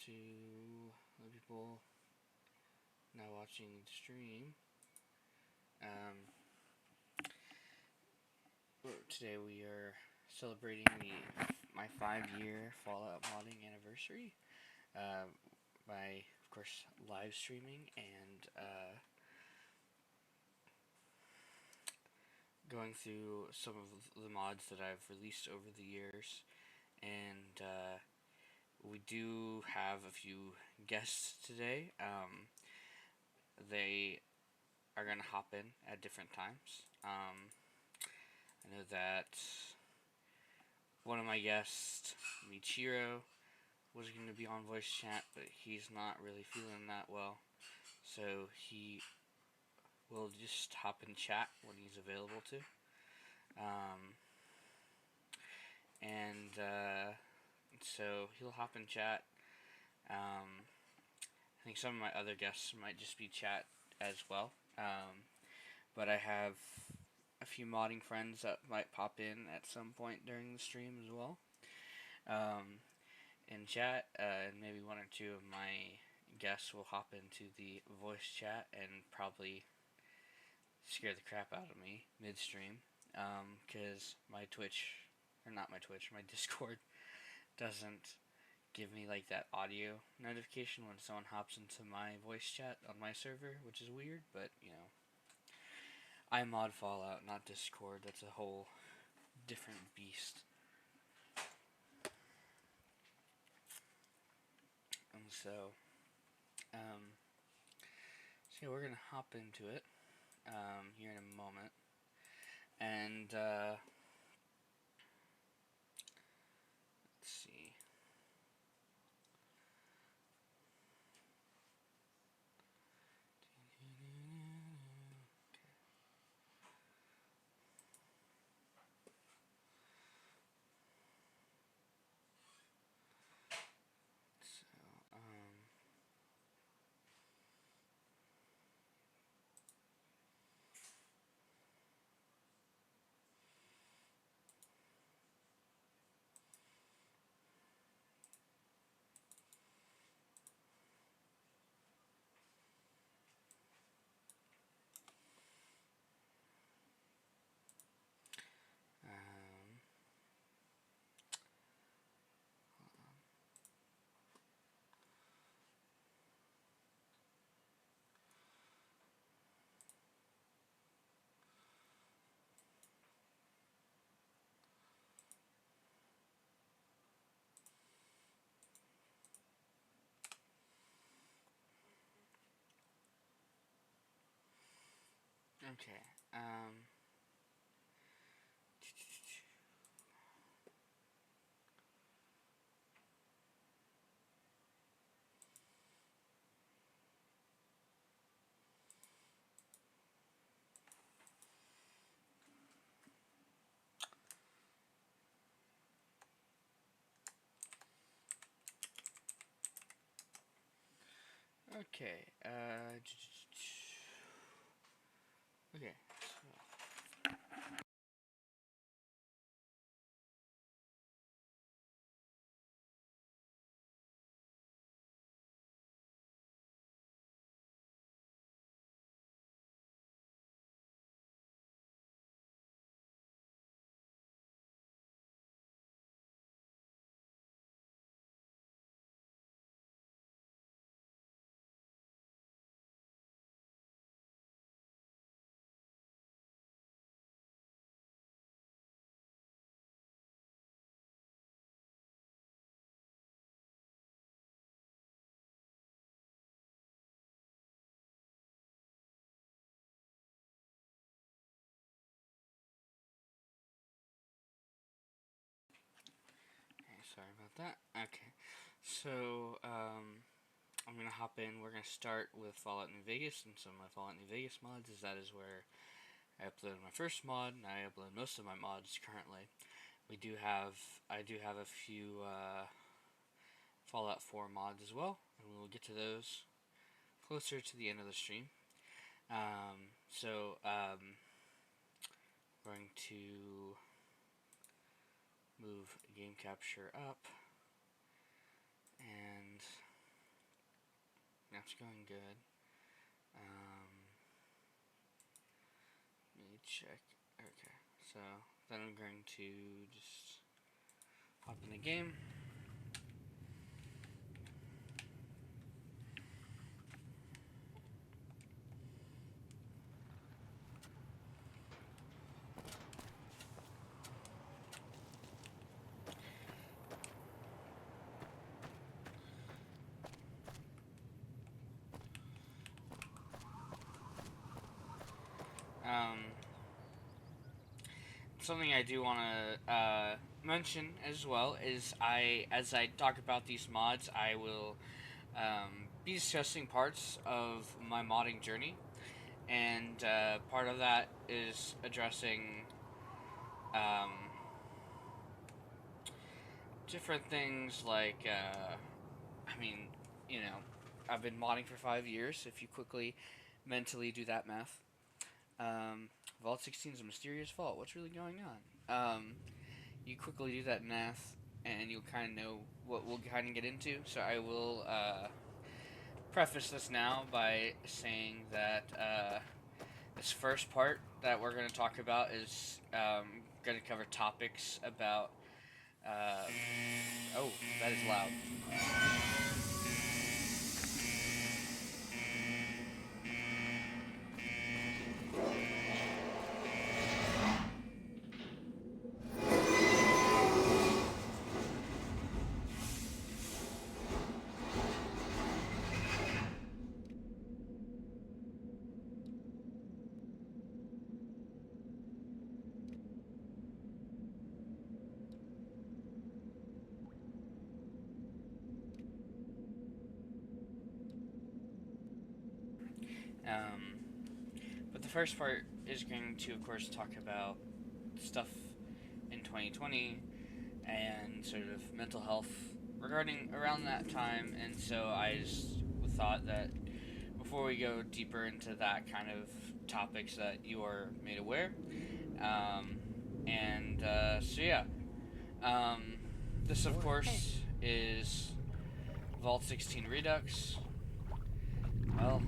to the people now watching the stream. Today we are celebrating my 5-year Fallout modding anniversary by, of course, live streaming and going through some of the mods that I've released over the years. And we do have a few guests today. They are going to hop in at different times. I know that one of my guests, Michiro, was going to be on voice chat, but he's not really feeling that well. So he will just hop in chat when he's available to. So he'll hop in chat. I think some of my other guests might just be chat as well. But I have a few modding friends that might pop in at some point during the stream as well. In chat, and maybe one or two of my guests will hop into the voice chat and probably scare the crap out of me midstream, because my Discord doesn't give me like that audio notification when someone hops into my voice chat on my server, which is weird, but you know, I mod Fallout, not Discord. That's a whole different beast. And so yeah, we're gonna hop into it here in a moment, and let's see. Okay. Okay. Okay. Sorry about that. Okay, so I'm gonna hop in. We're gonna start with Fallout New Vegas and some of my Fallout New Vegas mods, as that is where I uploaded my first mod, and I upload most of my mods currently. I do have a few Fallout 4 mods as well, and we will get to those closer to the end of the stream. Going to move game capture up, and That's going good. Let me check. Okay, so then I'm going to just hop in the game. Something I do want to mention as well is as I talk about these mods, I will be discussing parts of my modding journey, and part of that is addressing um, different things like, I mean, you know, I've been modding for 5 years. If you quickly mentally do that math. Vault 16 is a mysterious vault. What's really going on? You quickly do that math, and you'll kind of know what we'll kind of get into. So I will preface this now by saying that this first part that we're going to talk about is going to cover topics about. Oh, that is loud. Um, but the first part is going to, of course, talk about stuff in 2020 and sort of mental health regarding around that time. And so I just thought that before we go deeper into that kind of topics that you are made aware, so yeah, this of course is Vault 16 Redux. Well,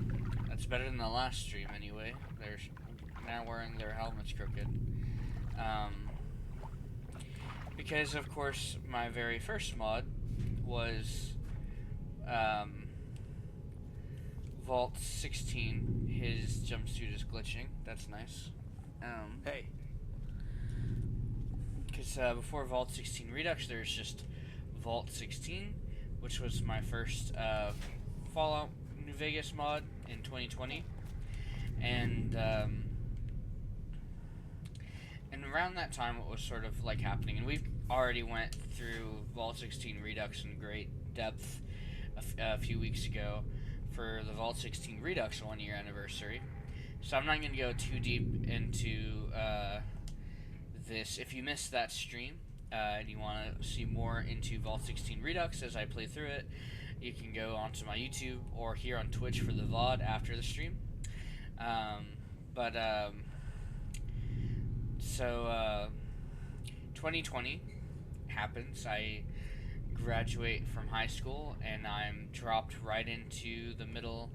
that's better than the last stream anyway. They're now wearing their helmets crooked. Because of course my very first mod was Vault 16. His jumpsuit is glitching. That's nice. Hey. Because before Vault 16 Redux, there's just Vault 16, which was my first Fallout New Vegas mod in 2020, and around that time, what was sort of like happening, and we've already went through Vault 16 Redux in great depth a few weeks ago for the Vault 16 Redux 1 year anniversary. So I'm not going to go too deep into this. If you missed that stream and you want to see more into Vault 16 Redux as I play through it, you can go onto my YouTube or here on Twitch for the VOD after the stream. So 2020 happens. I graduate from high school and I'm dropped right into the middle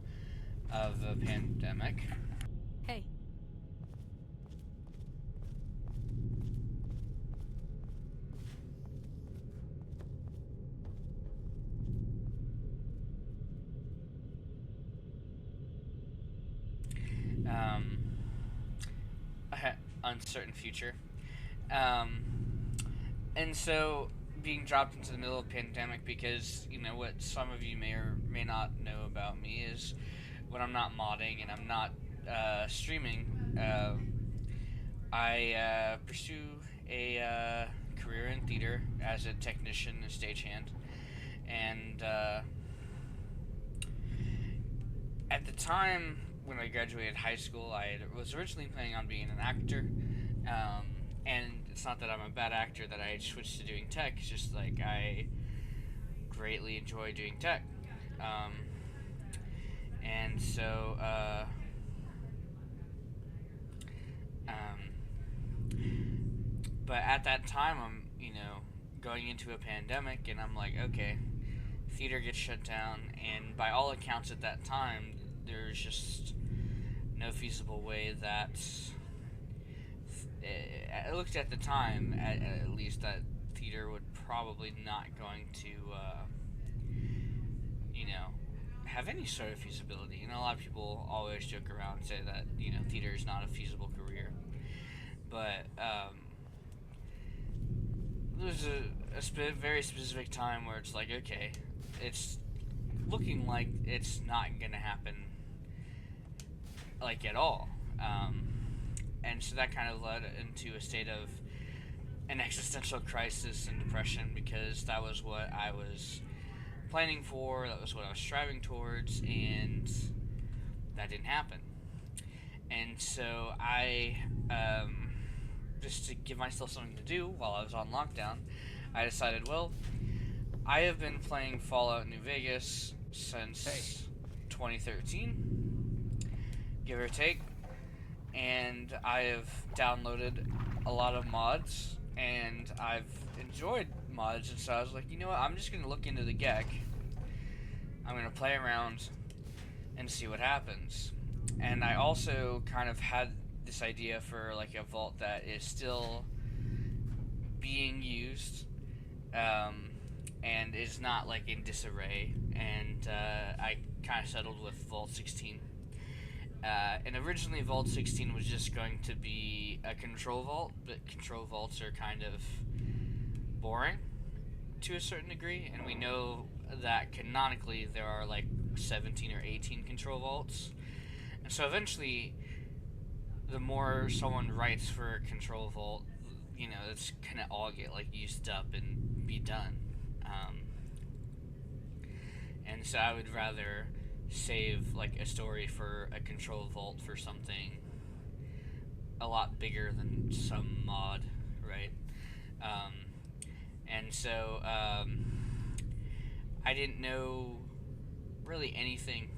of a pandemic. Hey. Uncertain future. And so being dropped into the middle of a pandemic, because you know what some of you may or may not know about me is when I'm not modding and I'm not streaming, I pursue a career in theater as a technician and stagehand. And at the time when I graduated high school, I was originally planning on being an actor. And it's not that I'm a bad actor that I switched to doing tech. It's just like I greatly enjoy doing tech. And so, but at that time, I'm, going into a pandemic, and I'm like, okay, theater gets shut down, and by all accounts at that time, there's just no feasible way that it looked at the time, at least, that theater would probably not going to, you know, have any sort of feasibility. You know, a lot of people always joke around and say that, you know, theater is not a feasible career. But there was a very specific time where it's like, okay, it's looking like it's not going to happen, like, at all. And so that kind of led into a state of an existential crisis and depression, because that was what I was planning for, that was what I was striving towards, and that didn't happen. And so I, just to give myself something to do while I was on lockdown, I decided, well, I have been playing Fallout New Vegas since 2013, give or take, and I have downloaded a lot of mods, and I've enjoyed mods, and so I was like, you know what, I'm just going to look into the GEC, I'm going to play around and see what happens. And I also kind of had this idea for like a vault that is still being used, and is not like in disarray, and I kind of settled with Vault 16. And originally Vault 16 was just going to be a control vault, but control vaults are kind of boring to a certain degree, and we know that canonically there are like 17 or 18 control vaults. And so eventually, the more someone writes for a control vault, you know, it's gonna all get like used up and be done. And so I would rather save like a story for a control vault for something a lot bigger than some mod, right? And so I didn't know really anything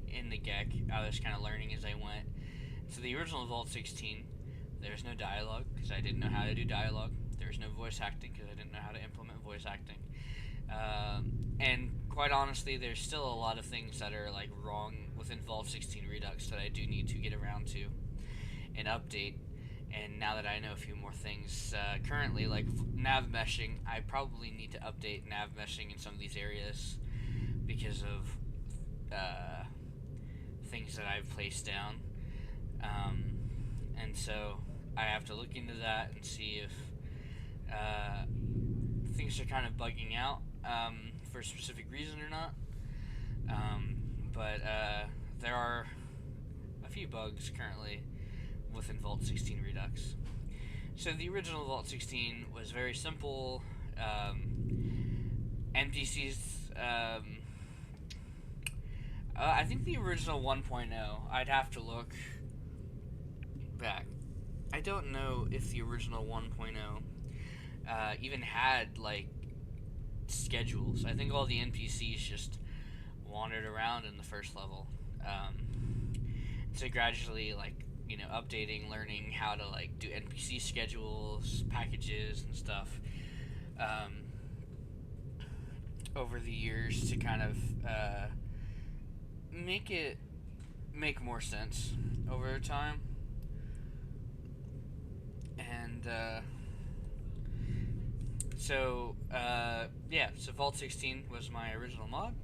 in the GEC. I was kind of learning as I went. So the original Vault 16, there's no dialogue because I didn't know how to do dialogue. There's no voice acting because I didn't know how to implement voice acting. And quite honestly, there's still a lot of things that are like wrong within Vault 16 Redux that I do need to get around to and update. And now that I know a few more things, currently, like nav meshing, I probably need to update nav meshing in some of these areas because of things that I've placed down. And so I have to look into that and see if things are kind of bugging out for a specific reason or not. But there are a few bugs currently within Vault 16 Redux. So the original Vault 16 was very simple. NPCs, I think the original 1.0, I'd have to look back. I don't know if the original 1.0 even had like schedules. I think all the NPCs just wandered around in the first level. So gradually, like, you know, updating, learning how to like do NPC schedules, packages, and stuff over the years to kind of make it make more sense over time. And so Vault 16 was my original mod.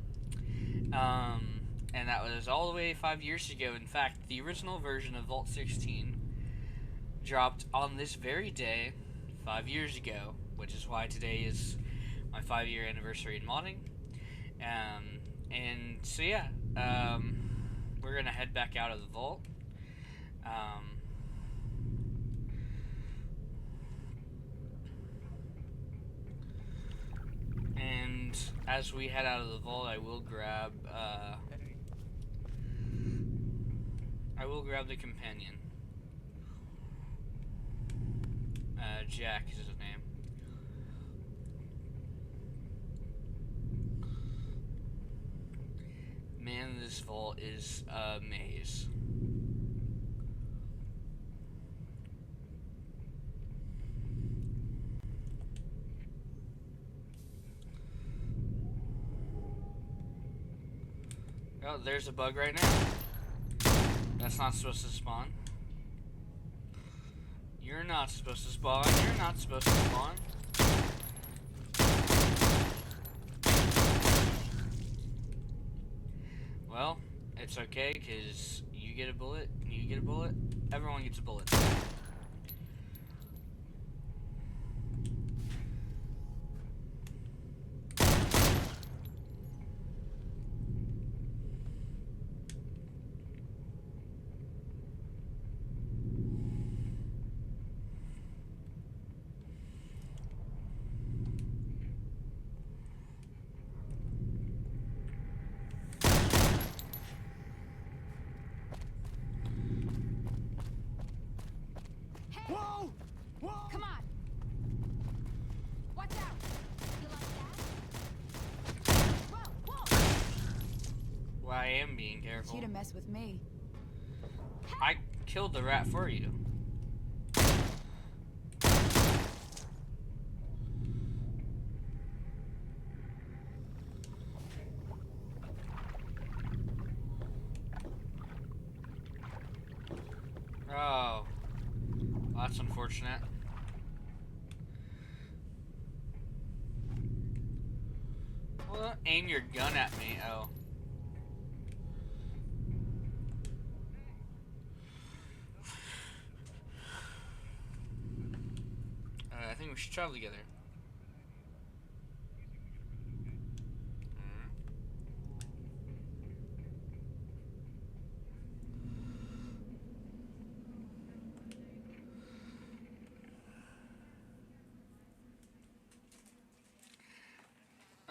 And that was all the way 5 years ago. In fact, the original version of Vault 16 dropped on this very day 5 years ago, which is why today is my 5-year anniversary in modding. And so yeah, we're gonna head back out of the vault. And as we head out of the vault, I will grab the companion. Jack is his name. Man, this vault is a maze. Oh, there's a bug right now. That's not supposed to spawn. You're not supposed to spawn. You're not supposed to spawn. Well, it's okay, because you get a bullet, you get a bullet, everyone gets a bullet. Whoa! Whoa! Come on! Watch out! You like that? Whoa! Whoa! Well, I am being careful. You to mess with me. I killed the rat for you. Oh. Well, that's unfortunate. Well, aim your gun at me. Oh. I think we should travel together.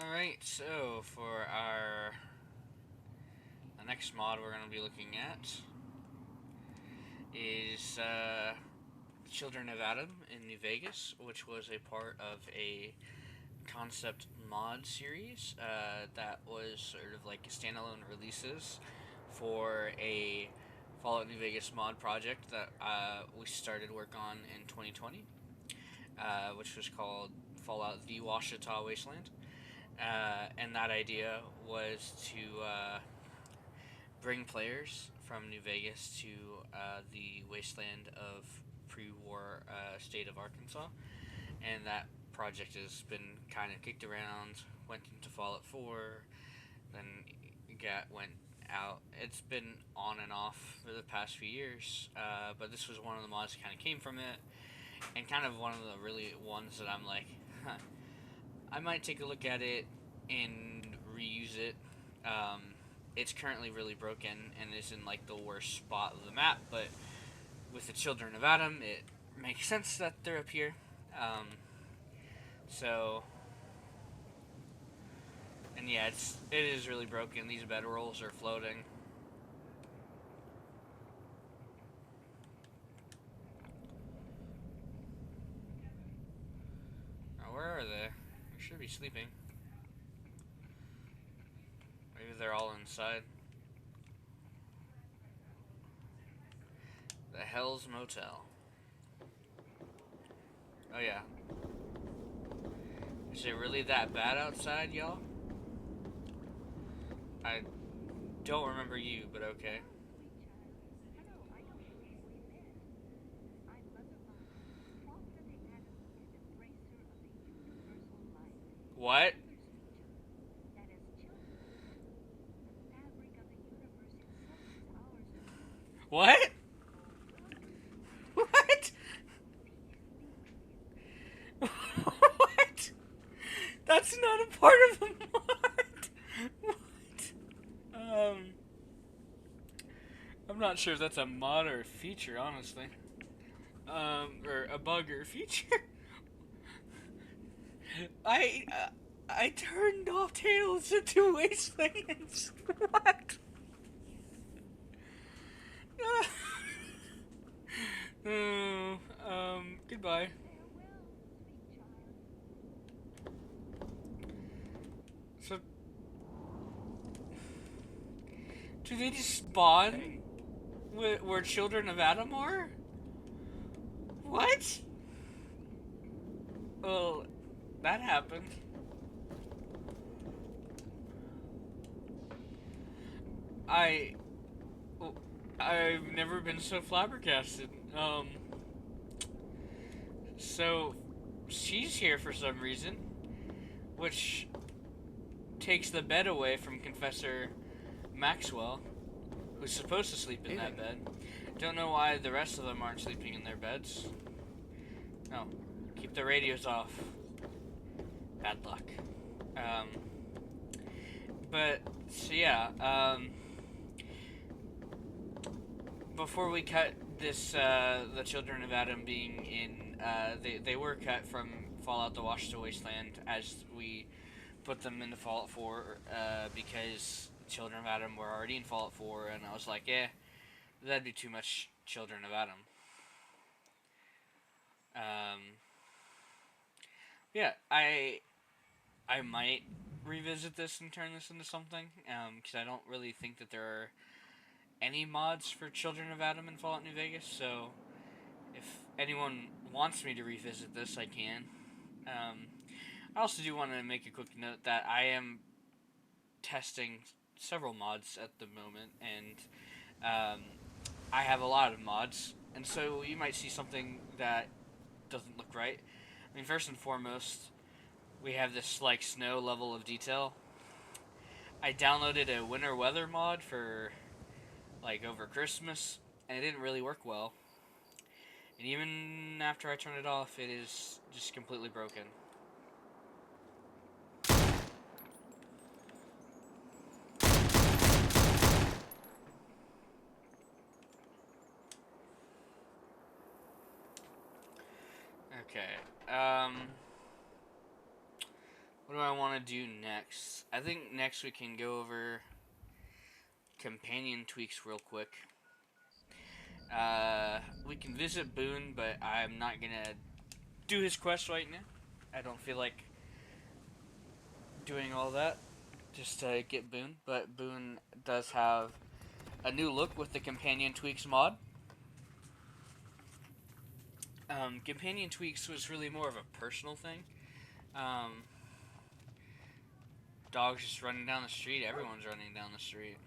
Alright, so for the next mod we're going to be looking at is Children of Adam in New Vegas, which was a part of a concept mod series that was sort of like standalone releases for a Fallout New Vegas mod project that we started work on in 2020, which was called Fallout The Washita Wasteland. And that idea was to bring players from New Vegas to the wasteland of pre-war state of Arkansas, and that project has been kind of kicked around, went into Fallout 4, then went out. It's been on and off for the past few years, but this was one of the mods that kind of came from it, and kind of one of the really ones that I'm like, huh, I might take a look at it and reuse it. It's currently really broken and is in like the worst spot of the map, but with the Children of Adam, it makes sense that they're up here. And yeah, it is really broken. These bedrolls are floating. Now, where are they? They should be sleeping. Maybe they're all inside. The Hell's Motel. Oh yeah. Is it really that bad outside, y'all? I don't remember you, but okay. What? What? What? What? That's not a part of the mod. What? I'm not sure if that's a mod or a feature, honestly. Or a bug or a feature. I turned off Tails into Wastelands. What? Goodbye. So, do they just spawn where Children of Adam are? What? Well, that happened. I I've never been so flabbergasted. So she's here for some reason, which takes the bed away from Confessor Maxwell, who's supposed to sleep in that bed. Don't know why the rest of them aren't sleeping in their beds. No, keep the radios off. Bad luck. But so yeah. Before we cut this, the Children of Adam being in, they were cut from Fallout: The Washed Wasteland as we put them into Fallout 4, because Children of Adam were already in Fallout 4, and I was like, yeah, that'd be too much Children of Adam. Yeah, I might revisit this and turn this into something, because I don't really think that there are any mods for Children of Adam in Fallout New Vegas, so if anyone wants me to revisit this, I can. I also do want to make a quick note that I am testing several mods at the moment, and I have a lot of mods, and so you might see something that doesn't look right. I mean, first and foremost, we have this like snow level of detail. I downloaded a winter weather mod for like over Christmas, and it didn't really work well. And even after I turn it off, it is just completely broken. Okay, what do I want to do next? I think next we can go over companion tweaks real quick. We can visit Boone, but I'm not gonna do his quest right now. I don't feel like doing all that just to get Boone, but Boone does have a new look with the companion tweaks mod. Companion tweaks was really more of a personal thing. Dogs just running down the street. Everyone's running down the street.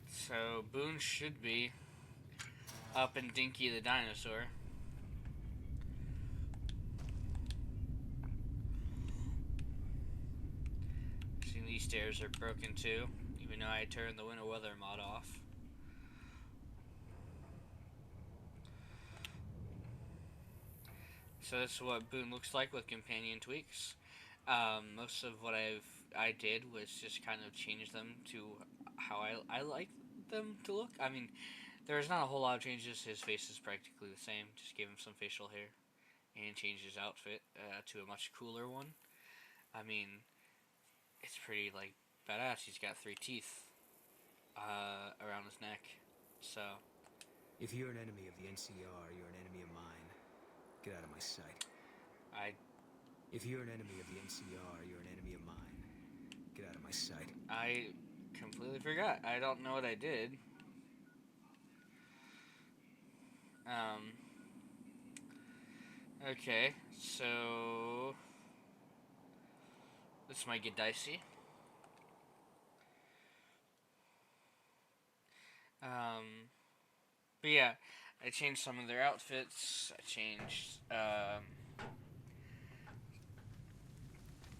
So Boone should be up in Dinky the dinosaur. See, these stairs are broken too, even though I turned the winter weather mod off. So this is what Boone looks like with companion tweaks. Most of what I did was just kind of change them to how I like them to look. I mean, there's not a whole lot of changes. His face is practically the same. Just gave him some facial hair and changed his outfit to a much cooler one. I mean, it's pretty like badass. He's got 3 teeth around his neck. So if you're an enemy of the NCR, you're an enemy of mine. Get out of my sight. If you're an enemy of the NCR, you're an enemy of mine. Get out of my sight. I completely forgot. I don't know what I did. Okay, so this might get dicey. But yeah, I changed some of their outfits. I changed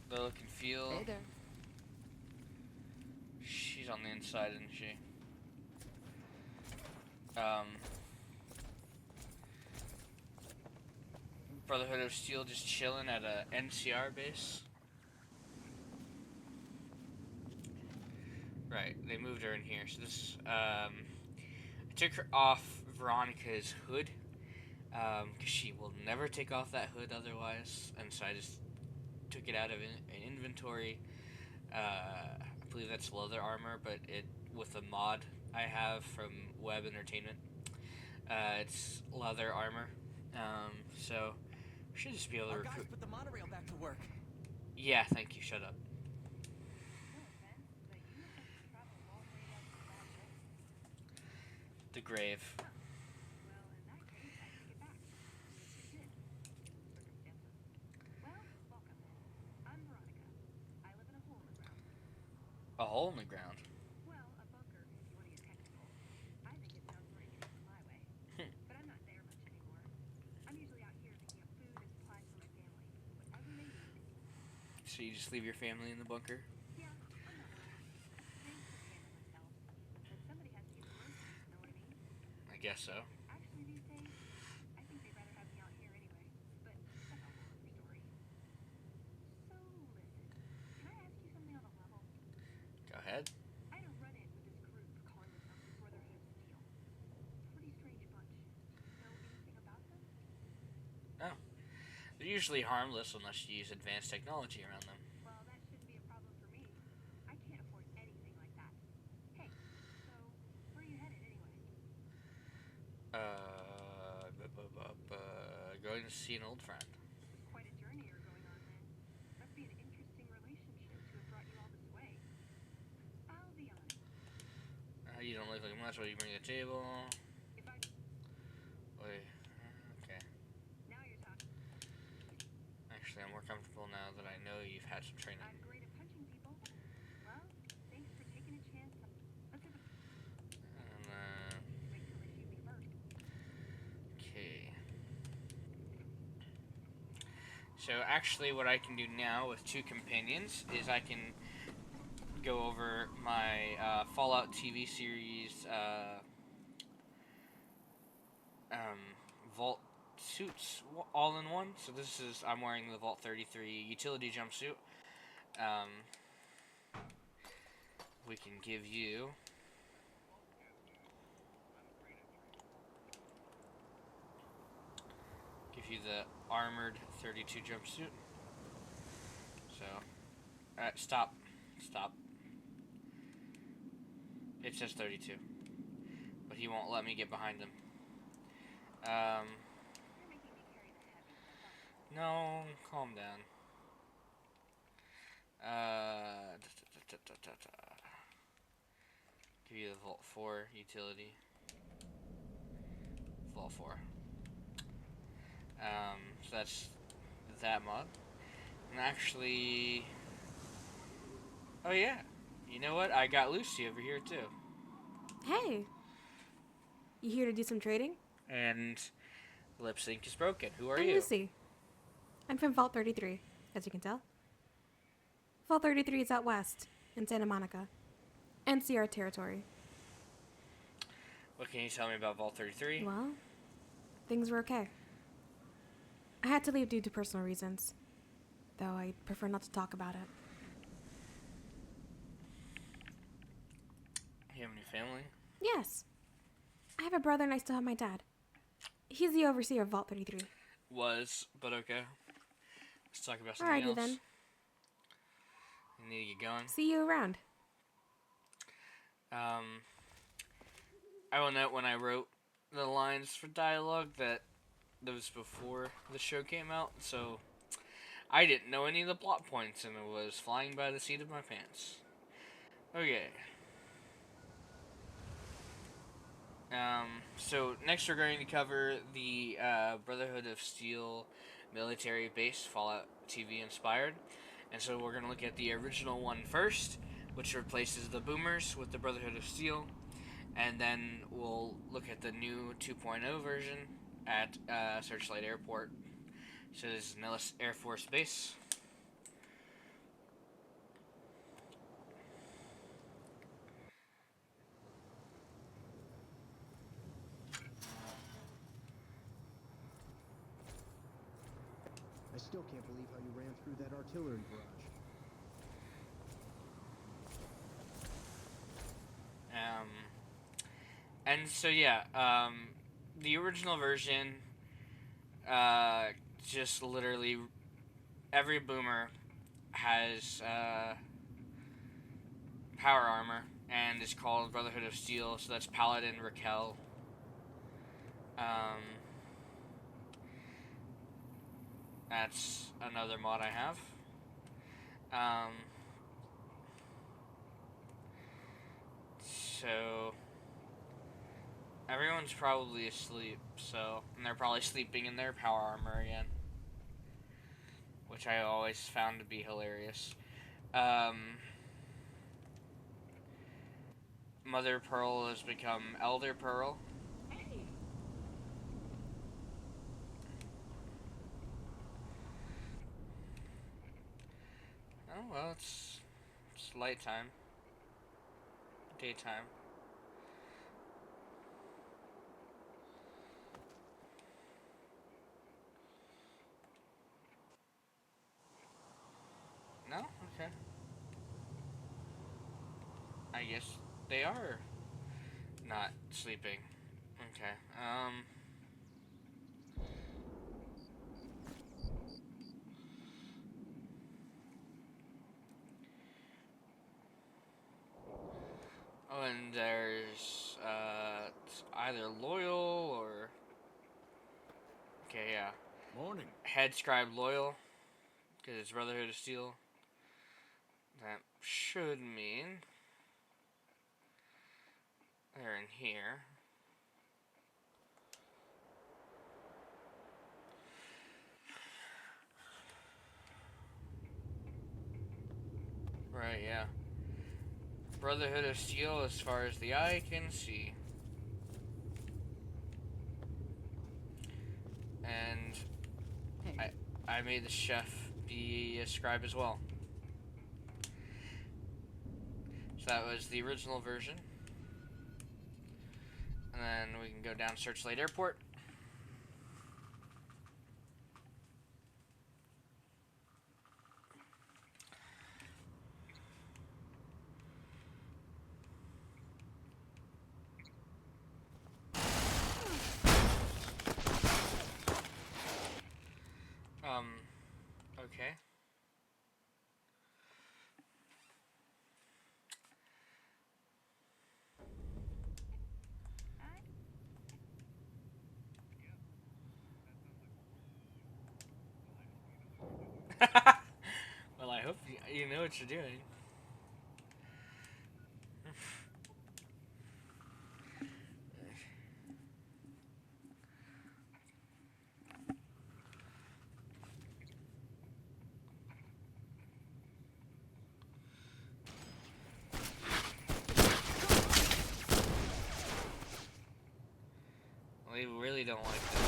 the look and feel. Hey there. She's on the inside, isn't she? Brotherhood of Steel just chilling at a NCR base. Right, they moved her in here. So this, I took her off Veronica's hood, because she will never take off that hood otherwise, and so I just took it out of inventory. I believe that's leather armor, but it with a mod I have from Web Entertainment. It's leather armor, so we should just be able to recruit. Guys, put the monorail back to work. Yeah, thank you. Shut up. The grave. hole in the ground. Well, a bunker, if you want to get technical. I think it sounds more interesting my way. But I'm not there much anymore. I'm usually out here picking up food and supplies for my family. Whatever they need. So you just leave your family in the bunker? Yeah, I'm not worried. Things can handle themselves. But somebody has to get the groceries, know what I mean? I guess so. Actually, these days, I think they'd rather have me out here anyway. But that's a whole other story. So, listen. Can I ask you something on the level? Go ahead. I had a run-in with this group calling themselves the Brotherhood of Steel. Pretty strange bunch. Know anything about them? No. They're usually harmless unless you use advanced technology around them. Well, that shouldn't be a problem for me. I can't afford anything like that. Hey, so where are you headed anyway? Going to see an old friend. Quite a journey you're going on then. Must be an interesting relationship to have brought you all this way. I'll be honest. You don't look like much. What do you bring to the table? If I... Wait. Okay. Now you're talking. Actually, I'm more comfortable now that I know you've had some training. I'm great at punching people. Well, thanks for taking a chance. Let's have a... Wait till they shoot me first. Okay. So actually what I can do now with two companions is I can go over my Fallout TV series Vault suits all in one. So this is, I'm wearing the Vault 33 utility jumpsuit. We can give you the armored 32 jumpsuit. So, stop. It says 32, but he won't let me get behind him. You're making me carry the heavy. No, calm down. Give you the Vault 4 utility. Vault 4. So that's that mod. And actually, oh yeah, you know what? I got Lucy over here too. Hey, you here to do some trading? And lip sync is broken. Who are I'm you? Lucy. I'm from Vault 33, as you can tell. Vault 33 is out west, in Santa Monica. NCR territory. What can you tell me about Vault 33? Well, things were okay. I had to leave due to personal reasons, though I prefer not to talk about it. You have any family? Yes. I have a brother and I still have my dad. He's the overseer of Vault 33. Was, but okay. Let's talk about something Alrighty else. then. You need to get going. See you around. I will note when I wrote the lines for dialogue that was before the show came out, so I didn't know any of the plot points and it was flying by the seat of my pants. Okay. So next we're going to cover the Brotherhood of Steel military base, Fallout TV inspired. And so we're going to look at the original one first, which replaces the boomers with the Brotherhood of Steel. And then we'll look at the new 2.0 version at Searchlight Airport. So this is Nellis Air Force Base. I still can't believe how you ran through that artillery barrage. And so yeah, the original version, just literally every boomer has power armor and is called Brotherhood of Steel. So that's Paladin, Raquel. That's another mod I have. So everyone's probably asleep, and they're probably sleeping in their power armor again, which I always found to be hilarious. Mother Pearl has become Elder Pearl. Oh, well, it's light time. Daytime. No? Okay. I guess they are not sleeping. Okay. Oh, and there's, it's either Loyal or... Okay, yeah. Morning. Head Scribe Loyal, because it's Brotherhood of Steel. That should mean they're in here. Right, yeah. Brotherhood of Steel as far as the eye can see. And I made the chef be a scribe as well. So that was the original version. And then we can go down Searchlight Airport. Okay. Well, I hope you know what you're doing. We really don't like that.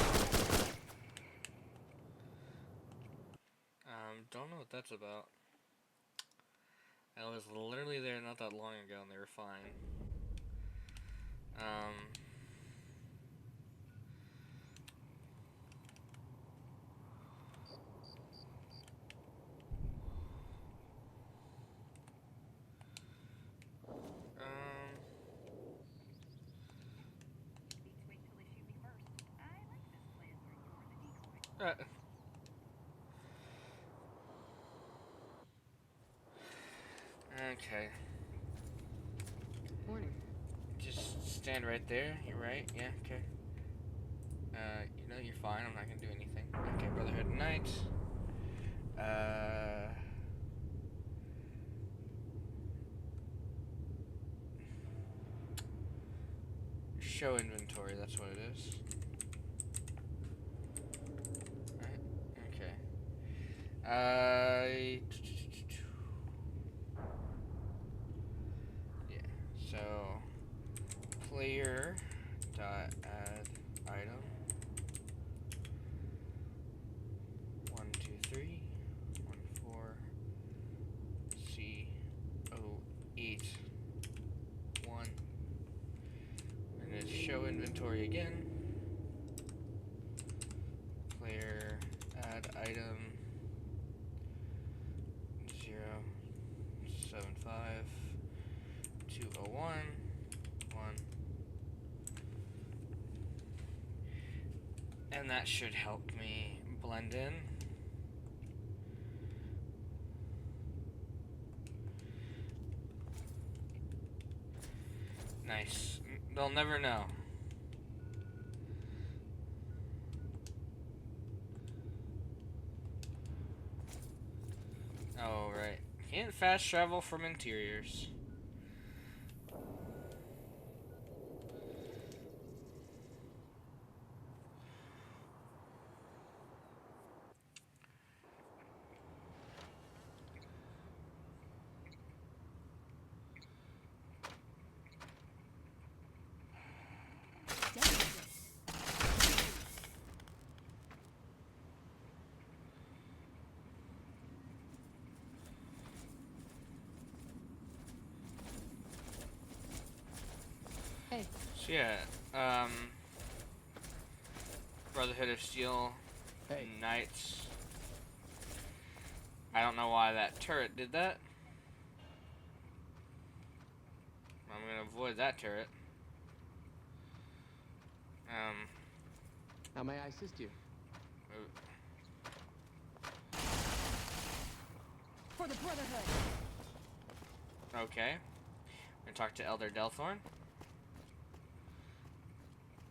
Don't know what that's about. I was literally there not that long ago and they were fine. Wait till they shoot me first. I like this plan where you're the decoy. Okay. Morning. Just stand right there. You're right. Yeah, okay. You know, you're fine. I'm not gonna do anything. Okay, Brotherhood of Knights. Show inventory, that's what it is. Right? Okay. Yeah, so player dot add item 1 2 3 1 4 C 08 1, and it's show inventory again. Player add item 075 201 1, and that should help me blend in. Nice. They'll never know. Oh, right. Can't fast travel from interiors. So yeah, Brotherhood of Steel, Hey. Knights. I don't know why that turret did that. I'm gonna avoid that turret. How may I assist you? For the Brotherhood. Okay. I'm gonna talk to Elder Delthorn.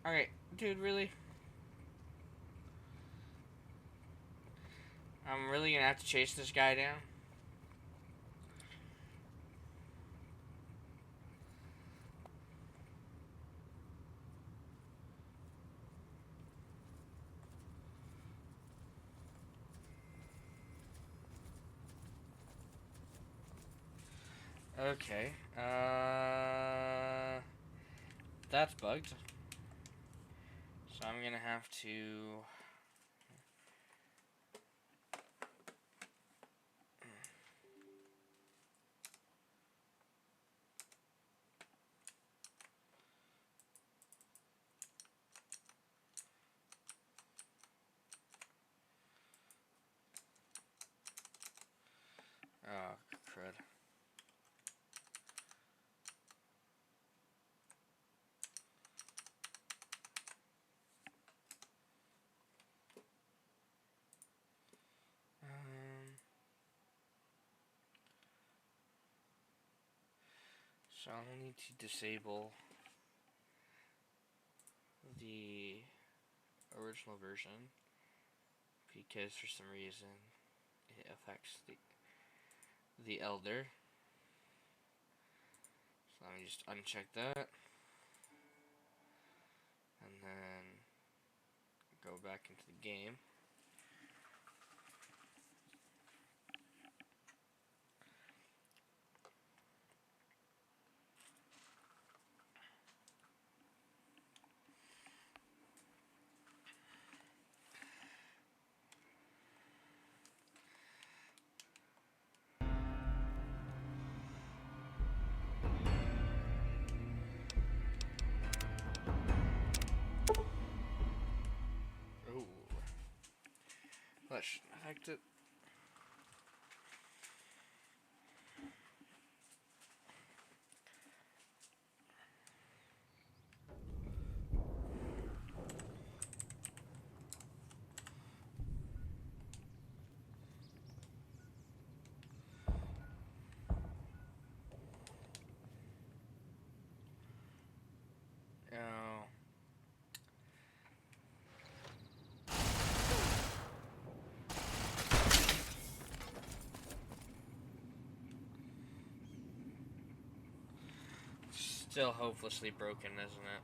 Alright, dude, really? I'm really gonna have to chase this guy down? Okay, that's bugged. So I'm gonna have to... Oh, crud. So I'll need to disable the original version because for some reason it affects the Elder. So let me just uncheck that and then go back into the game. Oh, that shouldn't affect it. Oh. Still hopelessly broken, isn't it?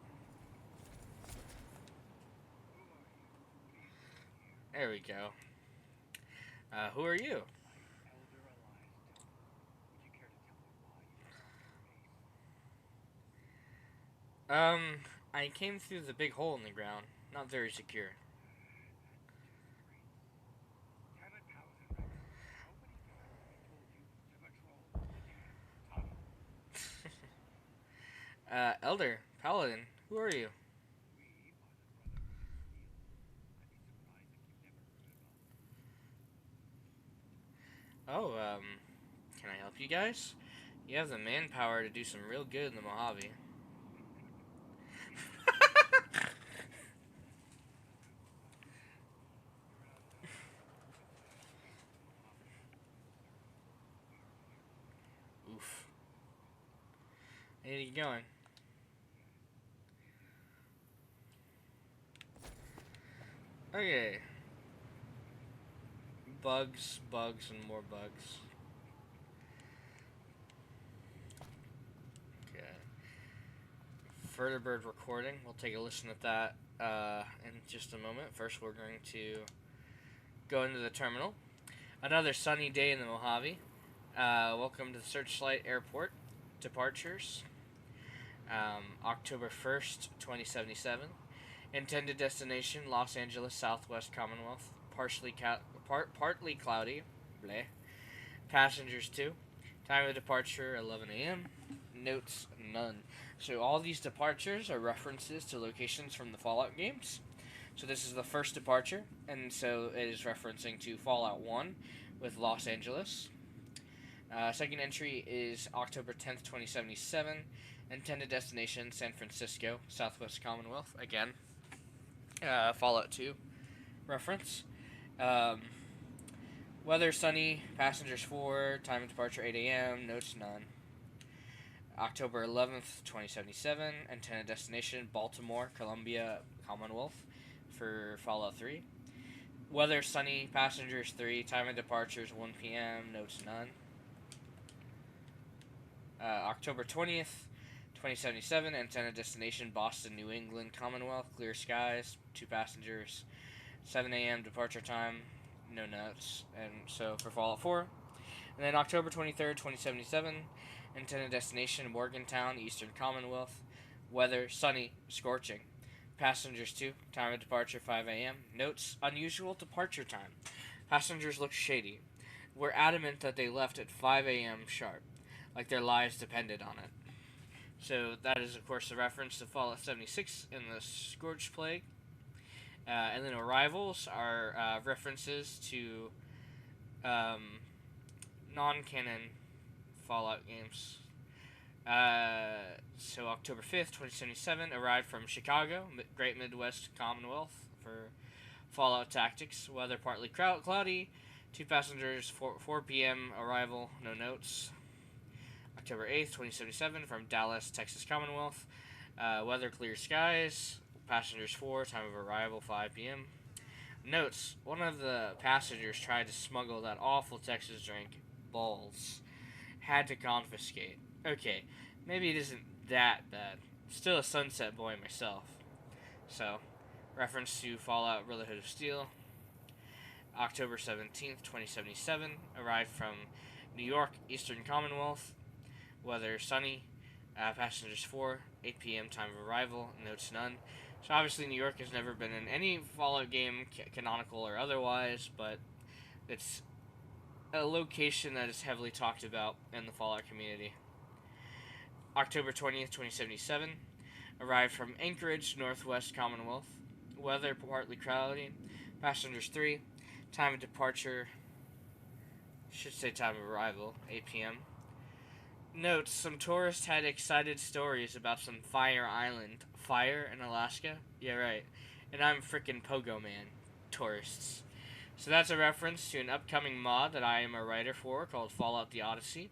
There we go. Who are you? I came through the big hole in the ground. Not very secure. Elder, Paladin, who are you? Oh, can I help you guys? You have the manpower to do some real good in the Mojave. Oof. I need to get going. Okay. Bugs, bugs, and more bugs. Okay. TheElfBard recording. We'll take a listen at that in just a moment. First, we're going to go into the terminal. Another sunny day in the Mojave. Welcome to the Searchlight Airport. Departures. October 1st, 2077. Intended destination, Los Angeles, Southwest Commonwealth. Partly cloudy. Bleh. Passengers 2. Time of departure, 11 a.m. Notes, none. So all these departures are references to locations from the Fallout games. So this is the first departure, and so it is referencing to Fallout 1 with Los Angeles. Second entry is October 10th, 2077. Intended destination, San Francisco, Southwest Commonwealth. Again, Fallout 2 reference. Weather, sunny. Passengers 4. Time of departure, 8 a.m. Notes, none. October 11th, 2077. Intended destination, Baltimore, Columbia, Commonwealth for Fallout 3. Weather, sunny. Passengers 3. Time of departure, 1 p.m. Notes, none. October 20th, 2077. Intended destination, Boston, New England, Commonwealth. Clear skies. 2 passengers. 7 a.m. departure time. No notes. And so for Fallout 4. And then October 23rd, 2077. Intended destination, Morgantown, Eastern Commonwealth. Weather, sunny, scorching. Passengers 2. Time of departure, 5 a.m. Notes, unusual departure time. Passengers look shady. We're adamant that they left at 5 a.m. sharp, like their lives depended on it. So that is, of course, a reference to Fallout 76 in the Scourge Plague. And then arrivals are references to non-canon Fallout games. So October 5th, 2077, arrived from Chicago, Great Midwest Commonwealth for Fallout Tactics. Weather partly cloudy. 2 passengers, 4 p.m. arrival, no notes. October 8th, 2077, from Dallas, Texas Commonwealth. Weather clear skies. Passengers 4, time of arrival 5 p.m. Notes, one of the passengers tried to smuggle that awful Texas drink, Balls. Had to confiscate. Okay, maybe it isn't that bad. Still a Sunset boy myself. So, reference to Fallout Brotherhood of Steel. October 17th, 2077, arrived from New York, Eastern Commonwealth. Weather sunny. Passengers 4, 8 p.m. time of arrival, notes none. So obviously New York has never been in any Fallout game, canonical or otherwise, but it's a location that is heavily talked about in the Fallout community. October 20th, 2077, arrived from Anchorage, Northwest Commonwealth. Weather partly cloudy. Passengers 3, time of departure, should say time of arrival, 8 p.m. Notes, some tourists had excited stories about some Fire Island. Fire in Alaska? Yeah, right. And I'm frickin' Pogo Man. Tourists. So that's a reference to an upcoming mod that I am a writer for called Fallout the Odyssey.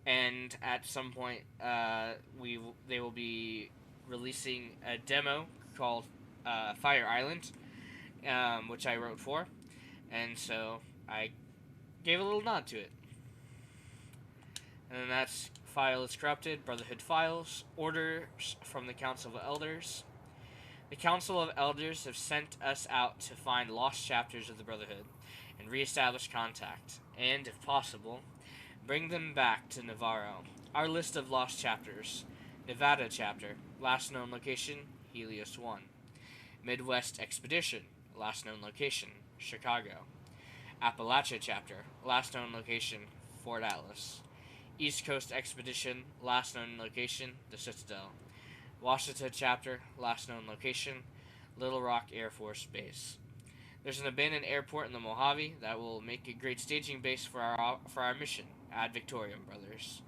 And at some point, they will be releasing a demo called Fire Island, which I wrote for. And so I gave a little nod to it. And then that's File is Corrupted, Brotherhood Files, Orders from the Council of Elders. The Council of Elders have sent us out to find lost chapters of the Brotherhood and reestablish contact, and, if possible, bring them back to Navarro. Our list of lost chapters: Nevada chapter, last known location, Helios 1. Midwest Expedition, last known location, Chicago. Appalachia chapter, last known location, Fort Atlas. East Coast Expedition, last known location, the Citadel. Washita chapter, last known location, Little Rock Air Force Base. There's an abandoned airport in the Mojave that will make a great staging base for our mission, Ad Victoriam Brothers.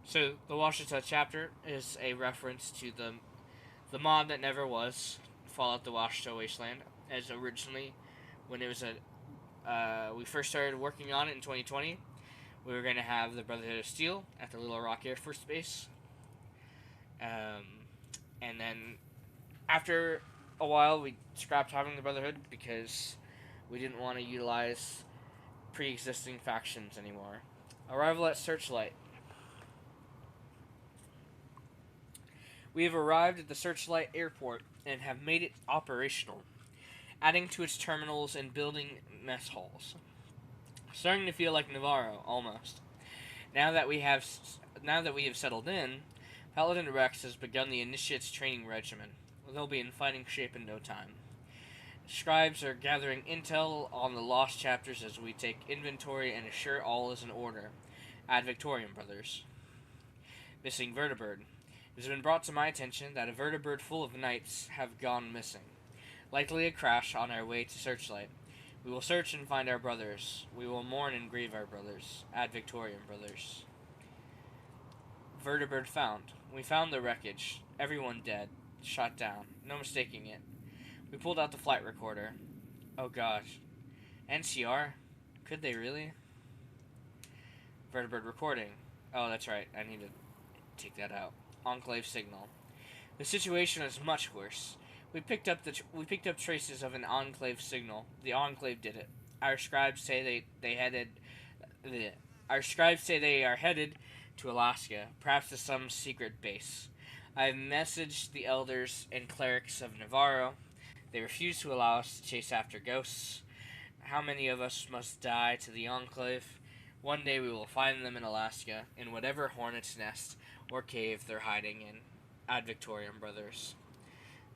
So the Washita chapter is a reference to the mod that never was, Fallout the Washita Wasteland, as originally when it was we first started working on it in 2020. We were going to have the Brotherhood of Steel at the Little Rock Air Force Base. And then after a while, we scrapped having the Brotherhood because we didn't want to utilize pre-existing factions anymore. Arrival at Searchlight. We have arrived at the Searchlight Airport and have made it operational, adding to its terminals and building mess halls. Starting to feel like Navarro, almost. Now that we have settled in, Paladin Rex has begun the Initiate's training regimen. They'll be in fighting shape in no time. Scribes are gathering intel on the lost chapters as we take inventory and assure all is in order. Ad Victoriam Brothers. Missing Vertibird. It has been brought to my attention that a vertibird full of knights have gone missing. Likely a crash on our way to Searchlight. We will search and find our brothers. We will mourn and grieve our brothers. Ad Victoriam brothers. Vertibird found. We found the wreckage. Everyone dead. Shot down. No mistaking it. We pulled out the flight recorder. Oh gosh. NCR? Could they really? Vertibird recording. Oh, that's right. I need to take that out. Enclave signal. The situation is much worse. We picked up traces of an Enclave signal. The Enclave did it. Our scribes say Our scribes say they are headed to Alaska, perhaps to some secret base. I have messaged the elders and clerics of Navarro. They refuse to allow us to chase after ghosts. How many of us must die to the Enclave? One day we will find them in Alaska, in whatever hornet's nest or cave they're hiding in. Ad Victoriam brothers.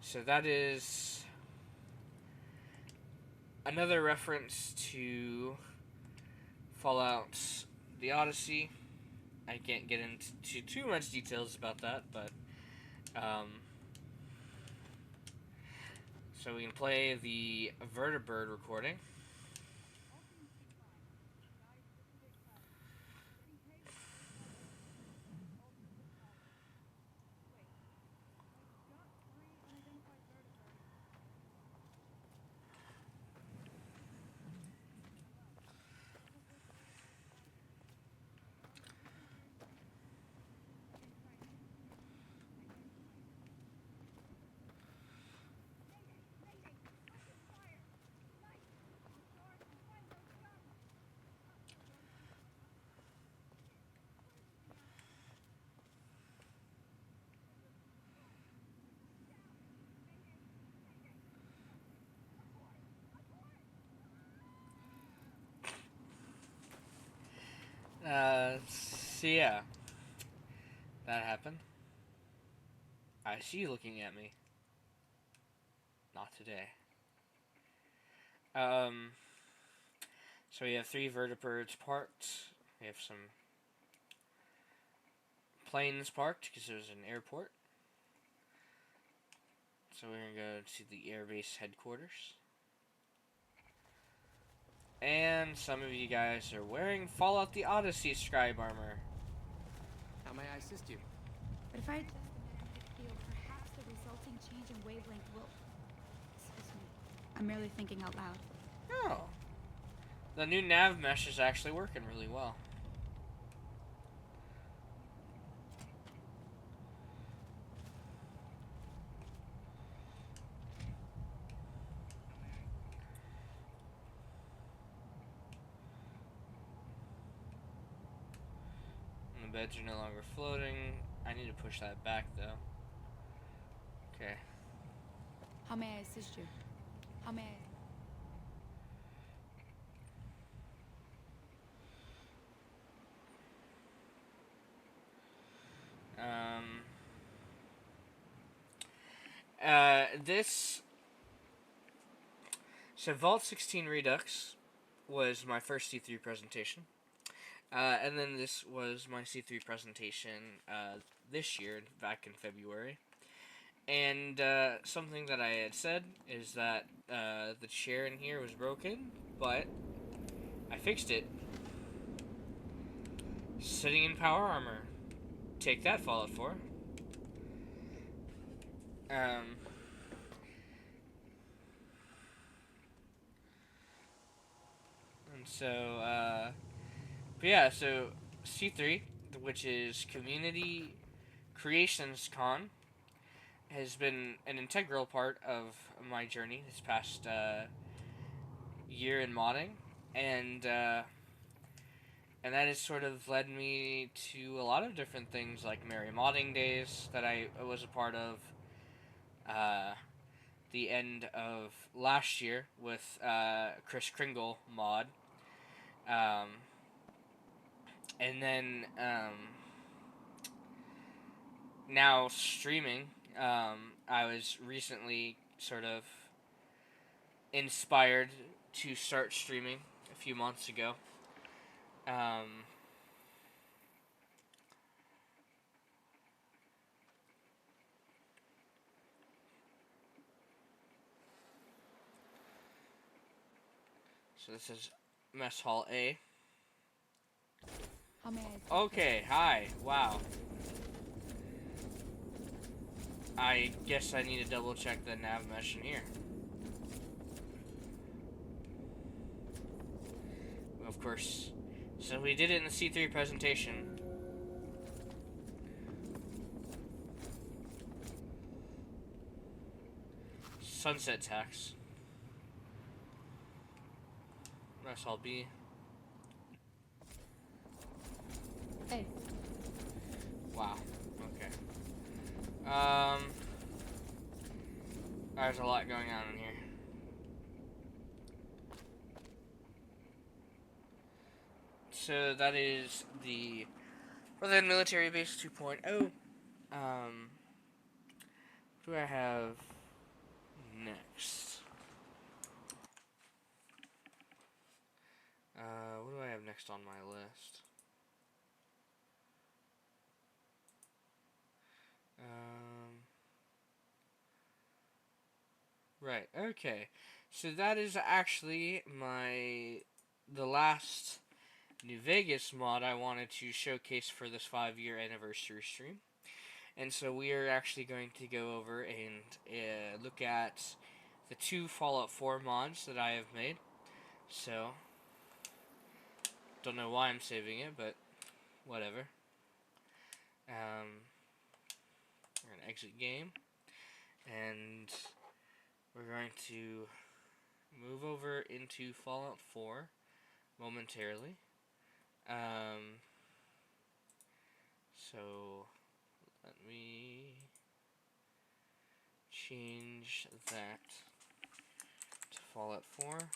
So that is another reference to Fallout the Odyssey. I can't get into too much details about that, but so we can play the Vertibird recording. So yeah, that happened. I see you looking at me. Not today. So we have 3 vertibirds parked. We have some planes parked because it was an airport. So we're gonna go to the airbase headquarters. And some of you guys are wearing Fallout the Odyssey scribe armor. How may I assist you? But if I adjust the magnetic field, perhaps the resulting change in wavelength will... Excuse me. I'm merely thinking out loud. Oh. The new nav mesh is actually working really well. And the beds are no longer floating. I need to push that back though. Okay. How may I assist you? How may I... This... So Vault 16 Redux was my first C3 presentation. And then this was my C3 presentation this year, back in February. And something that I had said is that the chair in here was broken, but I fixed it. Sitting in power armor. Take that, Fallout 4. And so, but yeah, so C3, which is Community Creations Con, has been an integral part of my journey this past year in modding, and that has sort of led me to a lot of different things, like Merry Modding Days that I was a part of the end of last year with Chris Kringle mod, and then now streaming. I was recently sort of inspired to start streaming a few months ago. So this is Mess Hall A. How may I assist? Okay, hi. Wow. I guess I need to double check the nav mesh in here. Of course. So we did it in the C3 presentation. Sunset tax. Mess Hall B. Hey. Wow. Okay. There's a lot going on in here. So that is the Berlin Military Base 2.0. What do I have next? What do I have next on my list? Right, okay. So that is actually the last New Vegas mod I wanted to showcase for this 5-year anniversary stream. And so we are actually going to go over and look at the 2 Fallout 4 mods that I have made. So, don't know why I'm saving it, but whatever. We're going to exit game. And we're going to move over into Fallout 4 momentarily. So let me change that to Fallout 4.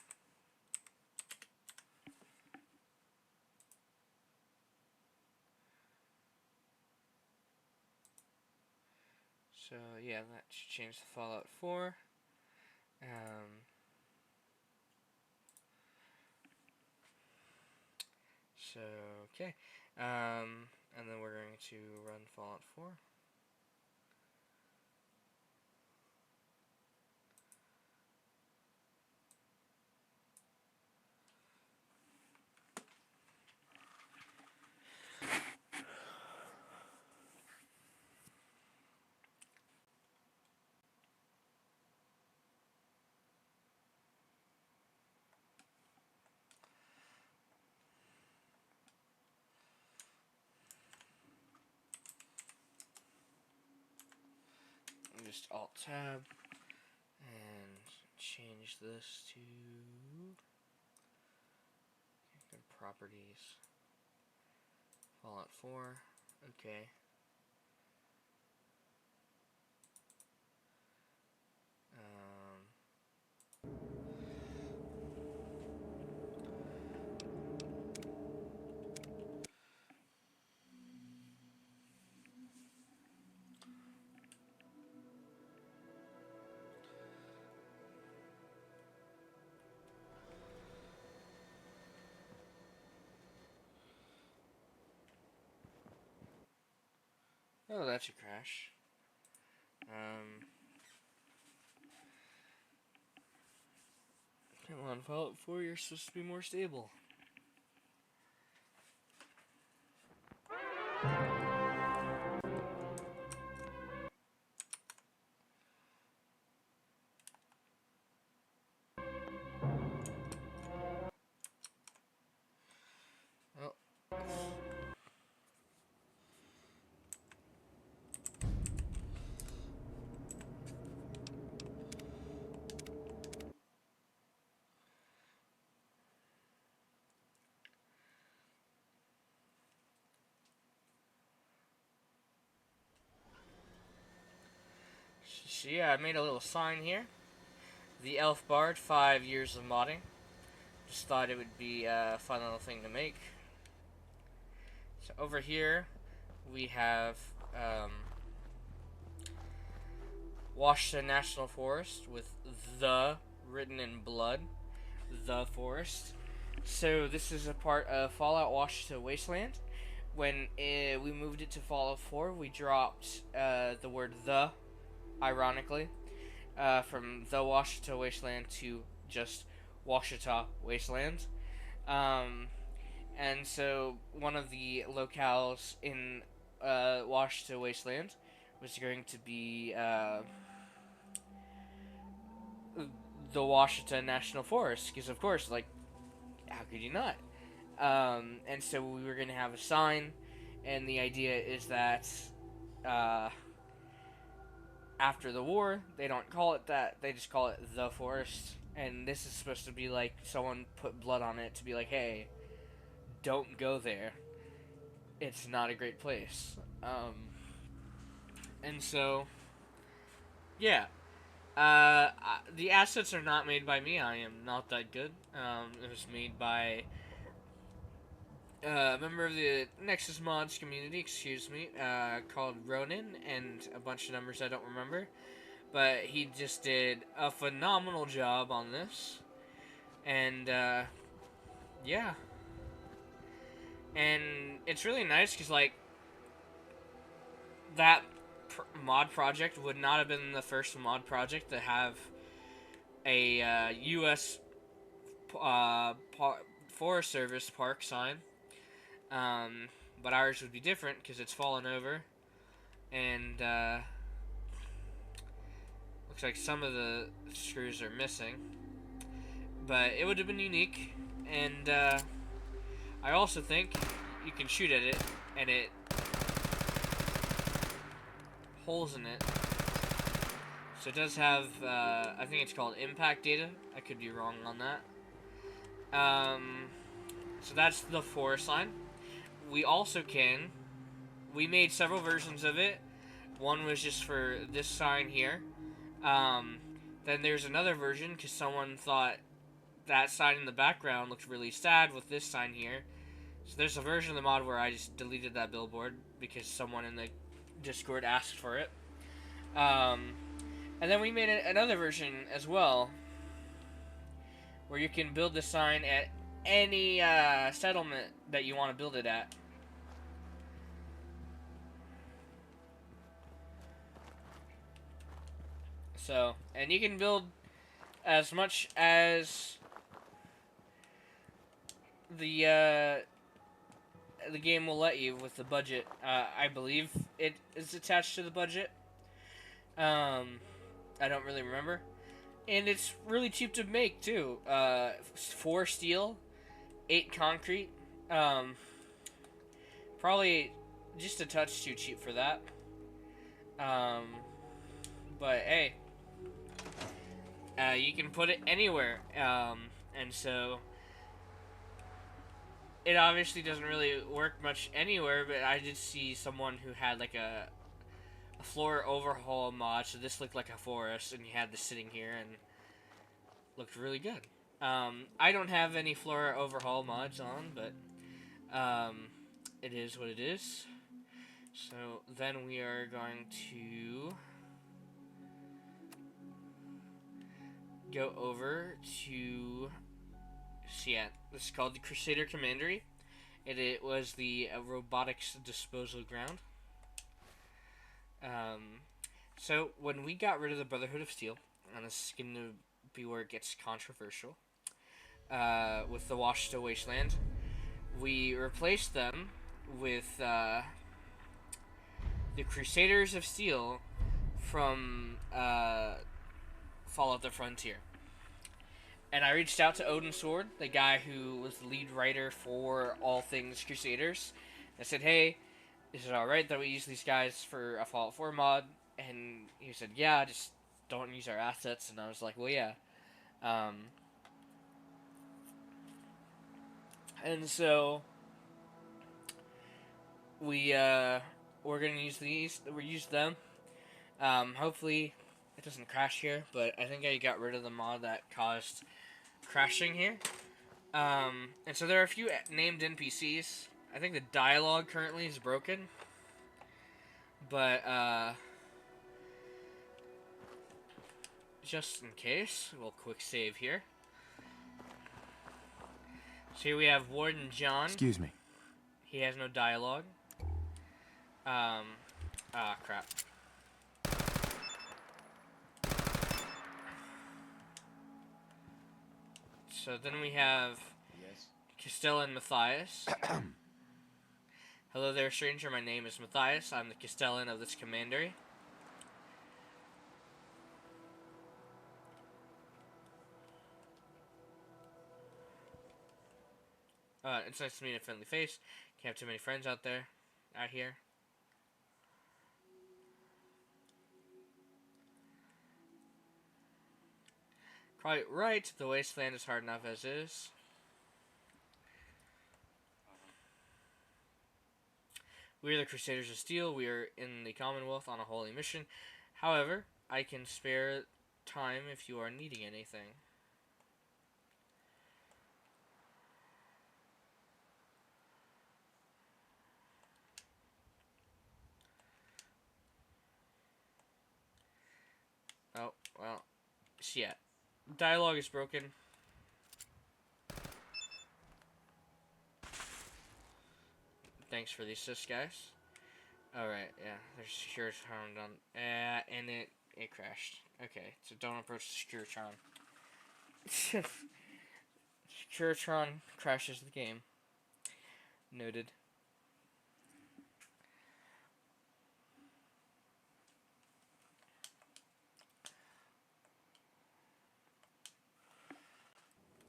So yeah, that should change to Fallout 4. So okay, and then we're going to run Fallout 4. Just Alt Tab and change this to properties. Fallout 4. Okay. Oh, that should crash. Come on, Fallout 4, you're supposed to be more stable. Oh. So yeah, I made a little sign here. TheElfBard, 5 years of modding. Just thought it would be a fun little thing to make. So over here, we have Washington National Forest with the written in blood, the forest. So this is a part of Fallout Washington Wasteland. When we moved it to Fallout 4, we dropped the word the, ironically, from the Washington Wasteland to just Washita Wasteland. And so one of the locales in Washita Wasteland was going to be the Washita National Forest, because of course, like, how could you not? And so we were going to have a sign, and the idea is that after the war, they don't call it that, they just call it the forest. And this is supposed to be like someone put blood on it to be like, hey, don't go there. It's not a great place. And so, yeah. The assets are not made by me. I am not that good. It was made by a member of the Nexus mods community, called Ronin, and a bunch of numbers I don't remember. But he just did a phenomenal job on this. And, yeah. And it's really nice because, like, that mod project would not have been the first mod project to have a U.S. Forest Service park sign. But ours would be different because it's fallen over. And looks like some of the screws are missing. But it would have been unique. And I also think you can shoot at it and it holes in it. So it does have, I think it's called impact data. I could be wrong on that. So that's the forest line. We also we made several versions of it. One was just for this sign here. Then there's another version because someone thought that sign in the background looked really sad with this sign here. So there's a version of the mod where I just deleted that billboard because someone in the Discord asked for it. And then we made another version as well where you can build the sign at any settlement that you want to build it at. So, and you can build as much as the game will let you with the budget. I believe it is attached to the budget. I don't really remember. And it's really cheap to make, too. 4 steel, 8 concrete. Probably just a touch too cheap for that. But, hey. You can put it anywhere. And so it obviously doesn't really work much anywhere, but I did see someone who had like a floor overhaul mod, so this looked like a forest, and you had this sitting here, and looked really good. I don't have any floor overhaul mods on, but it is what it is. So then we are going to go over to this is called the Crusader Commandery. It was the robotics disposal ground. So when we got rid of the Brotherhood of Steel, and this is going to be where it gets controversial, with the Washita Wasteland, we replaced them with the Crusaders of Steel from Fallout the Frontier. And I reached out to Odin Sword, the guy who was the lead writer for all things Crusaders. I said, hey, is it alright that we use these guys for a Fallout 4 mod? And he said, yeah, just don't use our assets. And I was like, well, yeah. And so we're gonna use these. We used them. Hopefully it doesn't crash here, but I think I got rid of the mod that caused crashing here. And so there are a few named NPCs. I think the dialogue currently is broken, but just in case, we'll quick save here. So here we have Warden John. Excuse me. He has no dialogue. Crap. So then we have Yes. Castella and Matthias. Hello there, stranger. My name is Matthias. I'm the Castellan of this commandery. It's nice to meet a friendly face. Can't have too many friends out here. Quite right. The wasteland is hard enough as is. We are the Crusaders of Steel. We are in the Commonwealth on a holy mission. However, I can spare time if you are needing anything. Oh, well, yeah. Dialogue is broken. Thanks for the assist, guys. Alright, yeah, there's Securitron done. And it crashed. Okay, so don't approach Securitron. Securitron crashes the game. Noted.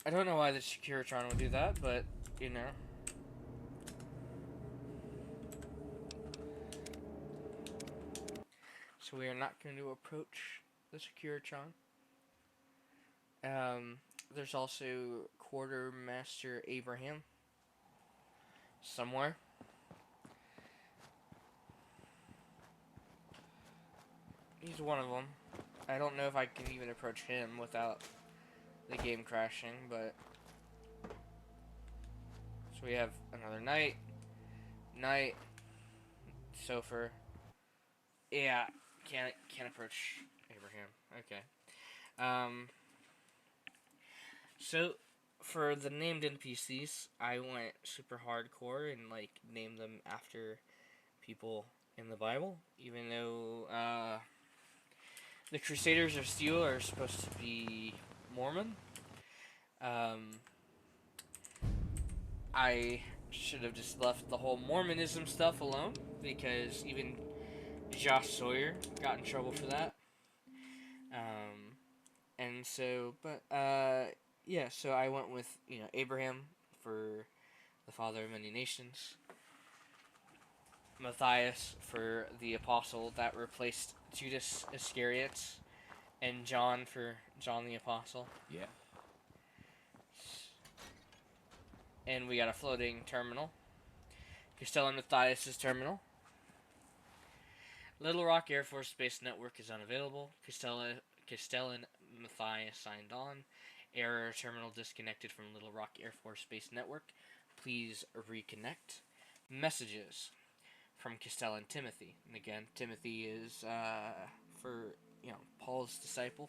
I don't know why the Securitron would do that, but, you know. So we are not going to approach the Securitron. There's also Quartermaster Abraham. Somewhere. He's one of them. I don't know if I can even approach him without the game crashing, but... So we have another knight. Knight. Sofer. Yeah, can't approach Abraham. Okay. So for the named NPCs, I went super hardcore and like named them after people in the Bible, even though the Crusaders of Steel are supposed to be Mormon. I should have just left the whole Mormonism stuff alone, because even Josh Sawyer got in trouble for that. And so, but, yeah, so I went with, Abraham for the father of many nations. Matthias for the apostle that replaced Judas Iscariot. And John for John the Apostle. Yeah. And we got a floating terminal. Castellan Matthias' terminal. Little Rock Air Force Base Network is unavailable. Castellan Matthias signed on. Error, terminal disconnected from Little Rock Air Force Base Network. Please reconnect. Messages from Castellan Timothy. And again, Timothy is for, Paul's disciple.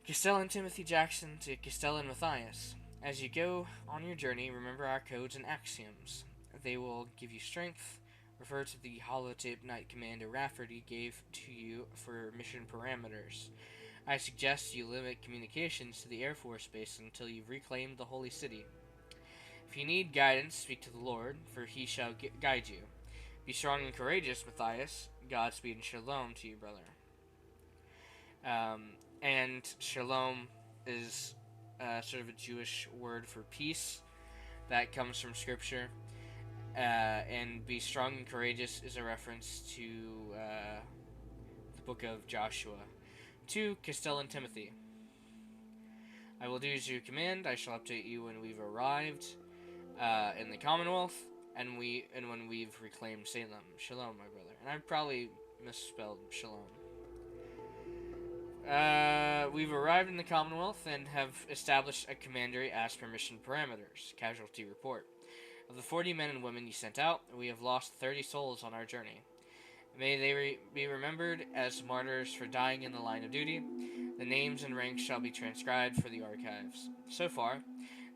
Castellan Timothy Jackson to Castellan Matthias. As you go on your journey, remember our codes and axioms. They will give you strength. Refer to the holotape Knight Commander Rafferty gave to you for mission parameters. I suggest you limit communications to the Air Force Base until you've reclaimed the Holy City. If you need guidance, speak to the Lord, for he shall guide you. Be strong and courageous, Matthias. Godspeed and shalom to you, brother. And shalom is sort of a Jewish word for peace that comes from Scripture. And be strong and courageous is a reference to the book of Joshua. To Castellan Timothy. I will do as you command. I shall update you when we've arrived in the Commonwealth and when we've reclaimed Salem. Shalom, my brother. And I probably misspelled shalom. We've arrived in the Commonwealth and have established a commandery as per mission parameters. Casualty report. Of the 40 men and women you sent out, we have lost 30 souls on our journey. May they be remembered as martyrs for dying in the line of duty. The names and ranks shall be transcribed for the archives. So far,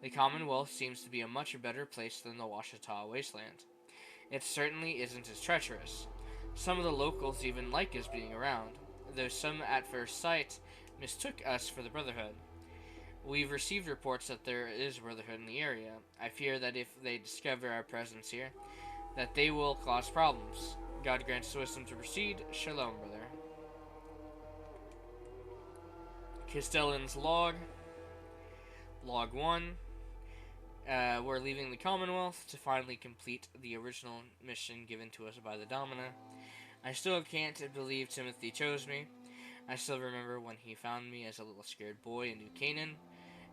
the Commonwealth seems to be a much better place than the Washita Wasteland. It certainly isn't as treacherous. Some of the locals even like us being around, though some at first sight mistook us for the Brotherhood. We've received reports that there is Brotherhood in the area. I fear that if they discover our presence here, that they will cause problems. God grants wisdom to proceed. Shalom, brother. Castellan's log. Log 1. We're leaving the Commonwealth to finally complete the original mission given to us by the Domina. I still can't believe Timothy chose me. I still remember when he found me as a little scared boy in New Canaan.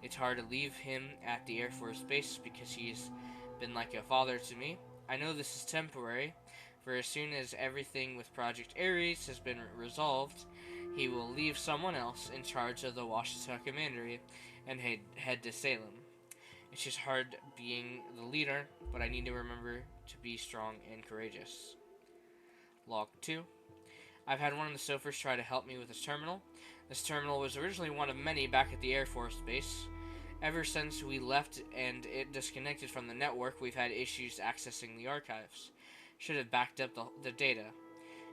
It's hard to leave him at the Air Force Base because he's been like a father to me. I know this is temporary, for as soon as everything with Project Ares has been resolved, he will leave someone else in charge of the Washita Commandery and head to Salem. It's just hard being the leader, but I need to remember to be strong and courageous. Log 2. I've had one of the Sophers try to help me with this terminal. This terminal was originally one of many back at the Air Force Base. Ever since we left and it disconnected from the network, we've had issues accessing the archives. Should have backed up the data.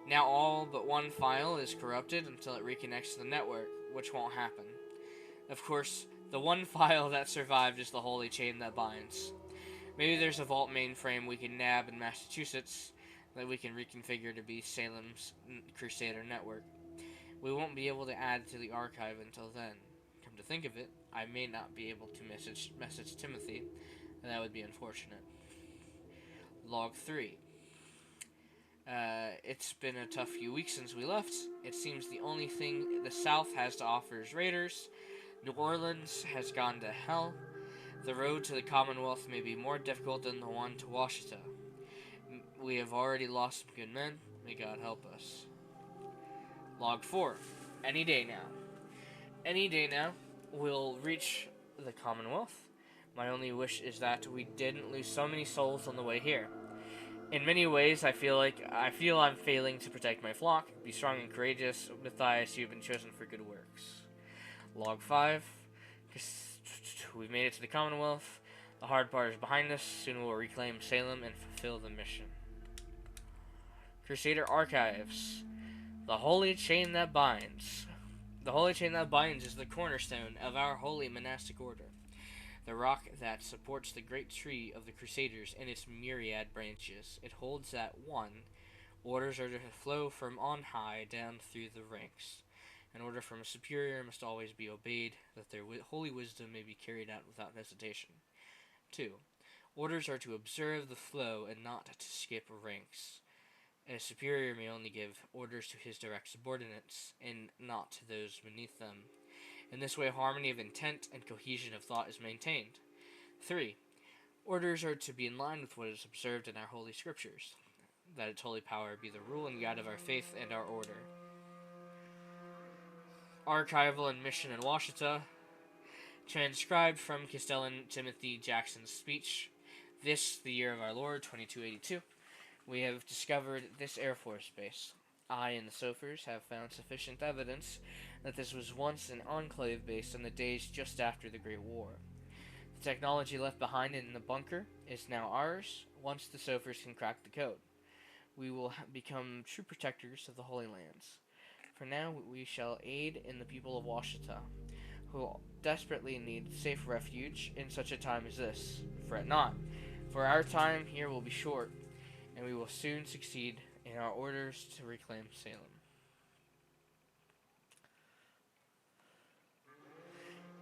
Now all but one file is corrupted until it reconnects to the network, which won't happen. Of course, the one file that survived is the holy chain that binds. Maybe there's a vault mainframe we can nab in Massachusetts that we can reconfigure to be Salem's Crusader network. We won't be able to add to the archive until then. Come to think of it, I may not be able to message Timothy, and that would be unfortunate. Log 3. It's been a tough few weeks since we left. It seems the only thing the South has to offer is raiders. New Orleans has gone to hell. The road to the Commonwealth may be more difficult than the one to Washita. We have already lost some good men. May God help us. Log 4. Any day now. Any day now, we'll reach the Commonwealth. My only wish is that we didn't lose so many souls on the way here. In many ways, I feel I'm failing to protect my flock. Be strong and courageous, Matthias. You've been chosen for good works. Log 5. We've made it to the Commonwealth. The hard part is behind us. Soon we'll reclaim Salem and fulfill the mission. Crusader Archives. The holy chain that binds. The holy chain that binds is the cornerstone of our holy monastic order. The rock that supports the great tree of the Crusaders and its myriad branches. It holds that 1. Orders are to flow from on high down through the ranks. An order from a superior must always be obeyed, that their holy wisdom may be carried out without hesitation. 2. Orders are to observe the flow and not to skip ranks. A superior may only give orders to his direct subordinates, and not to those beneath them. In this way, harmony of intent and cohesion of thought is maintained. 3. Orders are to be in line with what is observed in our holy scriptures, that its holy power be the rule and guide of our faith and our order. Archival and mission in Washita. Transcribed from Castellan Timothy Jackson's speech. This, the year of our Lord, 2282. We have discovered this Air Force base. I and the Sophers have found sufficient evidence that this was once an enclave base in the days just after the Great War. The technology left behind in the bunker is now ours once the Sophers can crack the code. We will become true protectors of the Holy Lands. For now, we shall aid in the people of Washita, who desperately need safe refuge in such a time as this. Fret not, for our time here will be short, and we will soon succeed in our orders to reclaim Salem.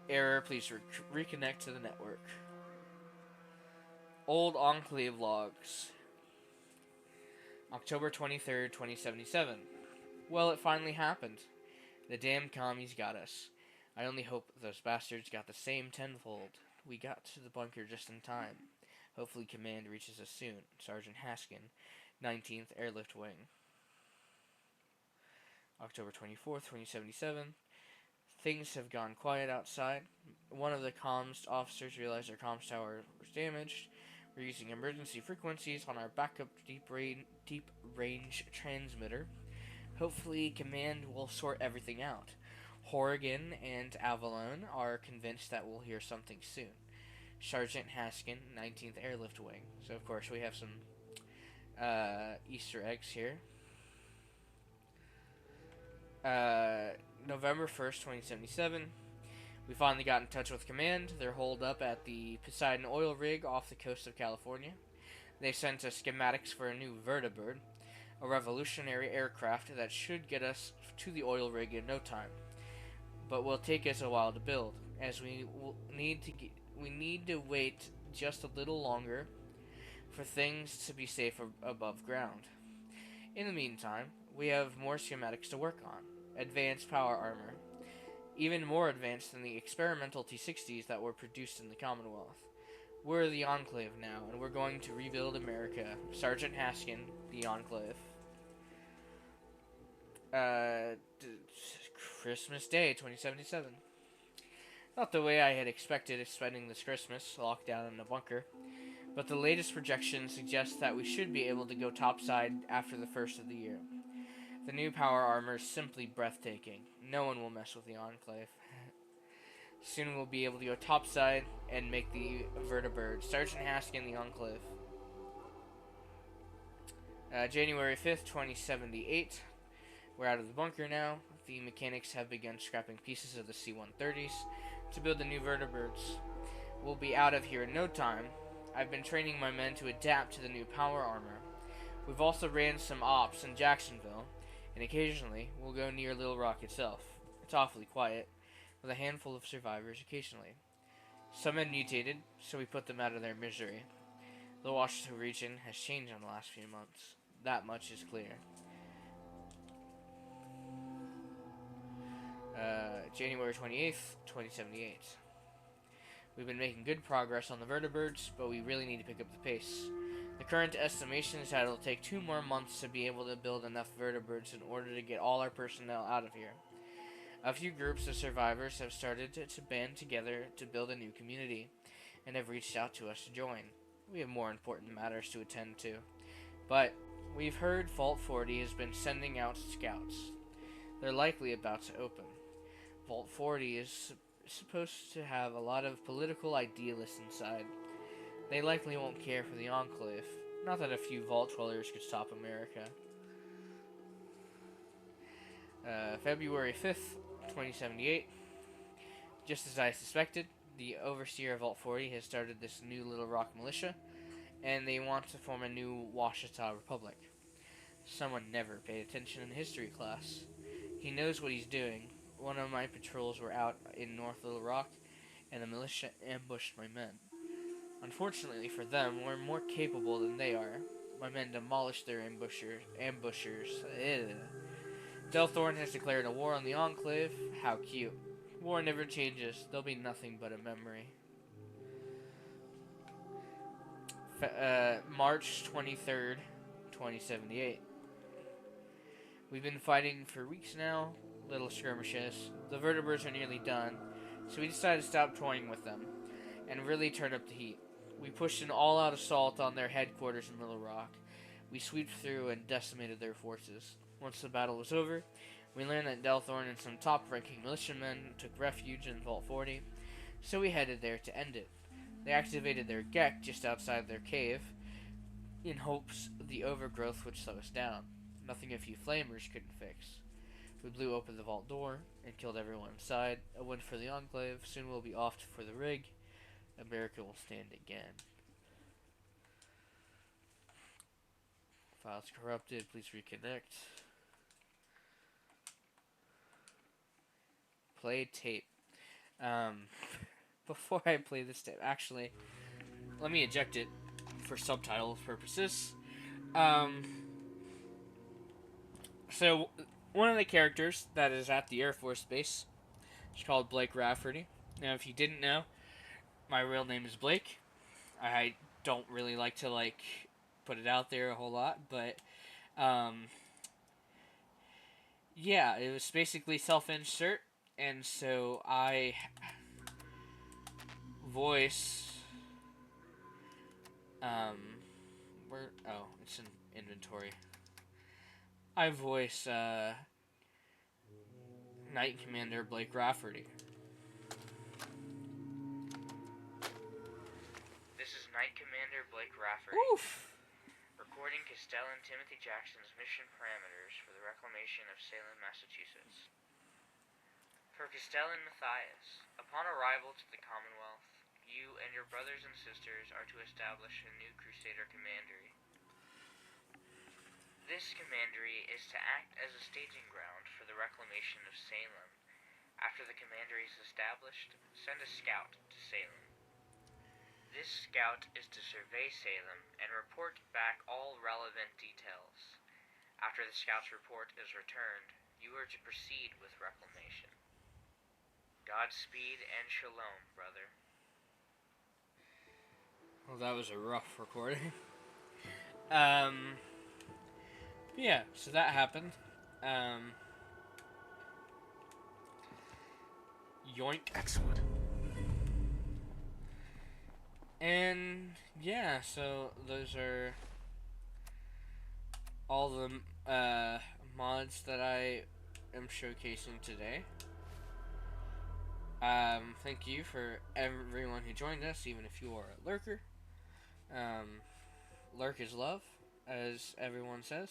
Error, please reconnect to the network. Old Enclave logs. October 23rd, 2077. Well, it finally happened. The damn commies got us. I only hope those bastards got the same tenfold. We got to the bunker just in time. Hopefully command reaches us soon. Sergeant Haskin, 19th Airlift Wing. October 24th, 2077. Things have gone quiet outside. One of the comms officers realized our comms tower was damaged. We're using emergency frequencies on our backup deep range transmitter. Hopefully command will sort everything out. Horrigan and Avalon are convinced that we'll hear something soon. Sergeant Haskin, 19th Airlift Wing. So, of course, we have some Easter eggs here. November 1st, 2077. We finally got in touch with Command. They're holed up at the Poseidon oil rig off the coast of California. They sent us schematics for a new VOD, a revolutionary aircraft that should get us to the oil rig in no time, but will take us a while to build, as we need to wait just a little longer for things to be safe above ground. In the meantime, we have more schematics to work on. Advanced power armor, even more advanced than the experimental T-60s that were produced in the Commonwealth. We're the Enclave now, and we're going to rebuild America. Sergeant Haskin, the Enclave. Christmas Day, 2077. Not the way I had expected of spending this Christmas, locked down in a bunker, but the latest projections suggest that we should be able to go topside after the first of the year. The new power armor is simply breathtaking. No one will mess with the Enclave. Soon we'll be able to go topside and make the VOD. Sergeant Haskin, the Enclave. January 5th, 2078. We're out of the bunker now. The mechanics have begun scrapping pieces of the C-130s to build the new vertibirds. We'll be out of here in no time. I've been training my men to adapt to the new power armor. We've also ran some ops in Jacksonville, and occasionally we'll go near Little Rock itself. It's awfully quiet, with a handful of survivors occasionally. Some had mutated, so we put them out of their misery. The Washington region has changed in the last few months. That much is clear. January 28th, 2078. We've been making good progress on the vertibirds, but we really need to pick up the pace. The current estimation is that it'll take 2 more months to be able to build enough vertibirds in order to get all our personnel out of here. A few groups of survivors have started to band together to build a new community, and have reached out to us to join. We have more important matters to attend to. But we've heard Vault 40 has been sending out scouts. They're likely about to open. Vault 40 is supposed to have a lot of political idealists inside. They likely won't care for the Enclave. Not that a few Vault Dwellers could stop America. February 5th, 2078. Just as I suspected, the overseer of Vault 40 has started this new Little Rock militia, and they want to form a new Washita Republic. Someone never paid attention in history class. He knows what he's doing. One of my patrols were out in North Little Rock, and the militia ambushed my men. Unfortunately for them, we're more capable than they are. My men demolished their ambushers. Ugh. Delthorn has declared a war on the Enclave. How cute. War never changes. There'll be nothing but a memory. March 23rd, 2078. We've been fighting for weeks now. Little skirmishes. The vertebrates are nearly done, so we decided to stop toying with them and really turn up the heat. We pushed an all-out assault on their headquarters in Little Rock. We swept through and decimated their forces. Once the battle was over, we learned that Delthorn and some top-ranking militiamen took refuge in Vault 40, so we headed there to end it. They activated their GEC just outside their cave, in hopes the overgrowth would slow us down. Nothing a few flamers couldn't fix. We blew open the vault door and killed everyone inside. A win for the Enclave. Soon we'll be off for the rig. America will stand again. Files corrupted. Please reconnect. Play tape. Before I play this tape, actually, let me eject it for subtitle purposes. So, one of the characters that is at the Air Force Base is called Blake Rafferty. Now, if you didn't know, my real name is Blake. I don't really like to, put it out there a whole lot, but, yeah, it was basically self-insert, and so I voice, it's in inventory. I voice, Knight Commander Blake Rafferty. This is Knight Commander Blake Rafferty. Oof! Recording Costello and Timothy Jackson's mission parameters for the reclamation of Salem, Massachusetts. For Castellan Matthias, upon arrival to the Commonwealth, you and your brothers and sisters are to establish a new Crusader commandery. This commandery is to act as a staging ground for the reclamation of Salem. After the commandery is established, send a scout to Salem. This scout is to survey Salem and report back all relevant details. After the scout's report is returned, you are to proceed with reclamation. Godspeed and shalom, brother. Well, that was a rough recording. Yeah, so that happened. Yoink. Excellent. And yeah, so those are all the mods that I am showcasing today. Thank you for everyone who joined us, even if you are a lurker. Lurk is love, as everyone says,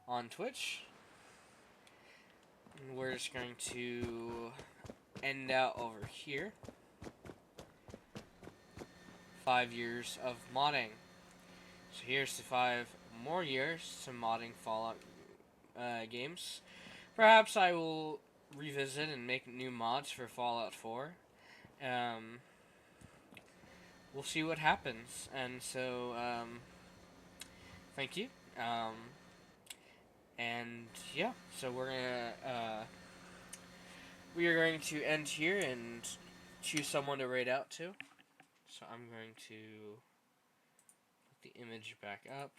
on Twitch. And we're just going to end out over here. 5 years of modding. So here's to 5 more years to modding Fallout games. Perhaps I will revisit and make new mods for Fallout 4. We'll see what happens. And so, thank you. And yeah, so we are going to end here and choose someone to raid out to. So I'm going to put the image back up.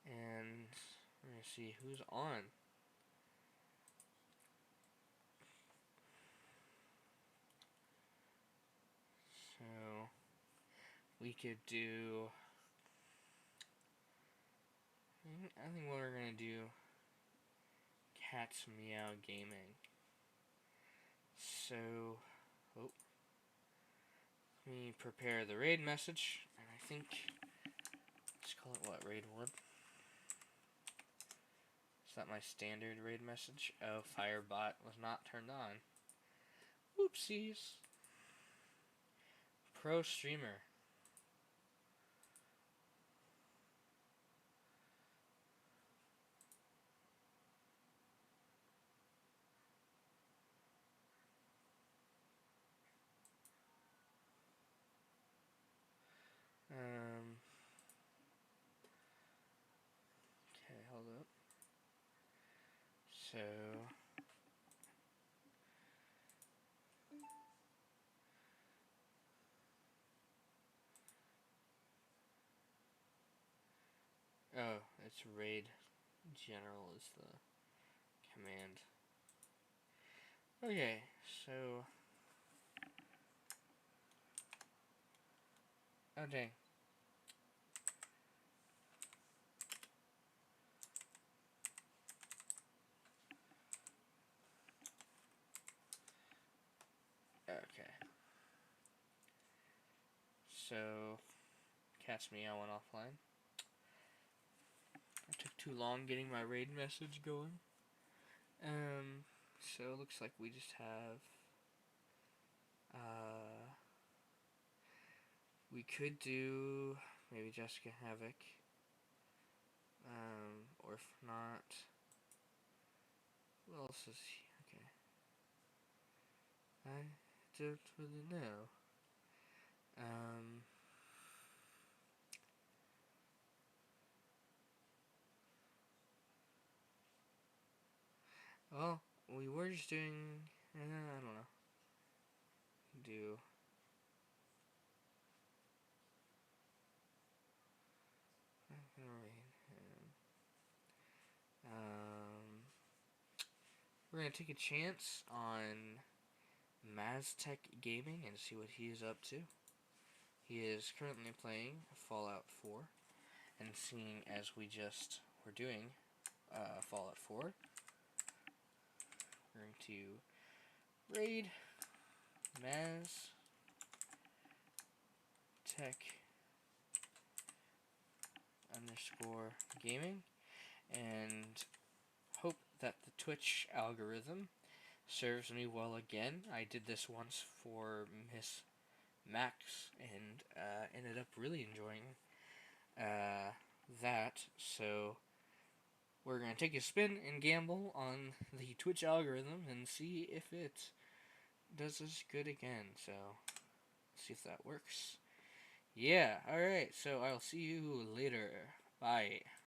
And we're going to see who's on. So we could do, I think what we're going to do, Cat's Meow Gaming. So, let me prepare the raid message, and I think, let's call it what, raid 1? Is that my standard raid message? Oh, Firebot was not turned on. Whoopsies. Pro streamer. Okay, hold up. So, oh, it's raid general is the command. Okay, so, oh dang. Okay. So, Cat's Meow went offline. It took too long getting my raid message going. So it looks like we just have, we could do maybe Jessica Havoc, or if not, who else is okay. I don't really know. Well, we were just doing, I don't know. Do we're gonna take a chance on Maztec Gaming and see what he is up to. He is currently playing Fallout 4, and seeing as we just were doing Fallout 4, we're going to raid Maztec _ gaming, and hope that the Twitch algorithm serves me well again. I did this once for Miss Max and ended up really enjoying that. So we're going to take a spin and gamble on the Twitch algorithm and see if it does us good again. So see if that works. Yeah, alright, so I'll see you later. Bye.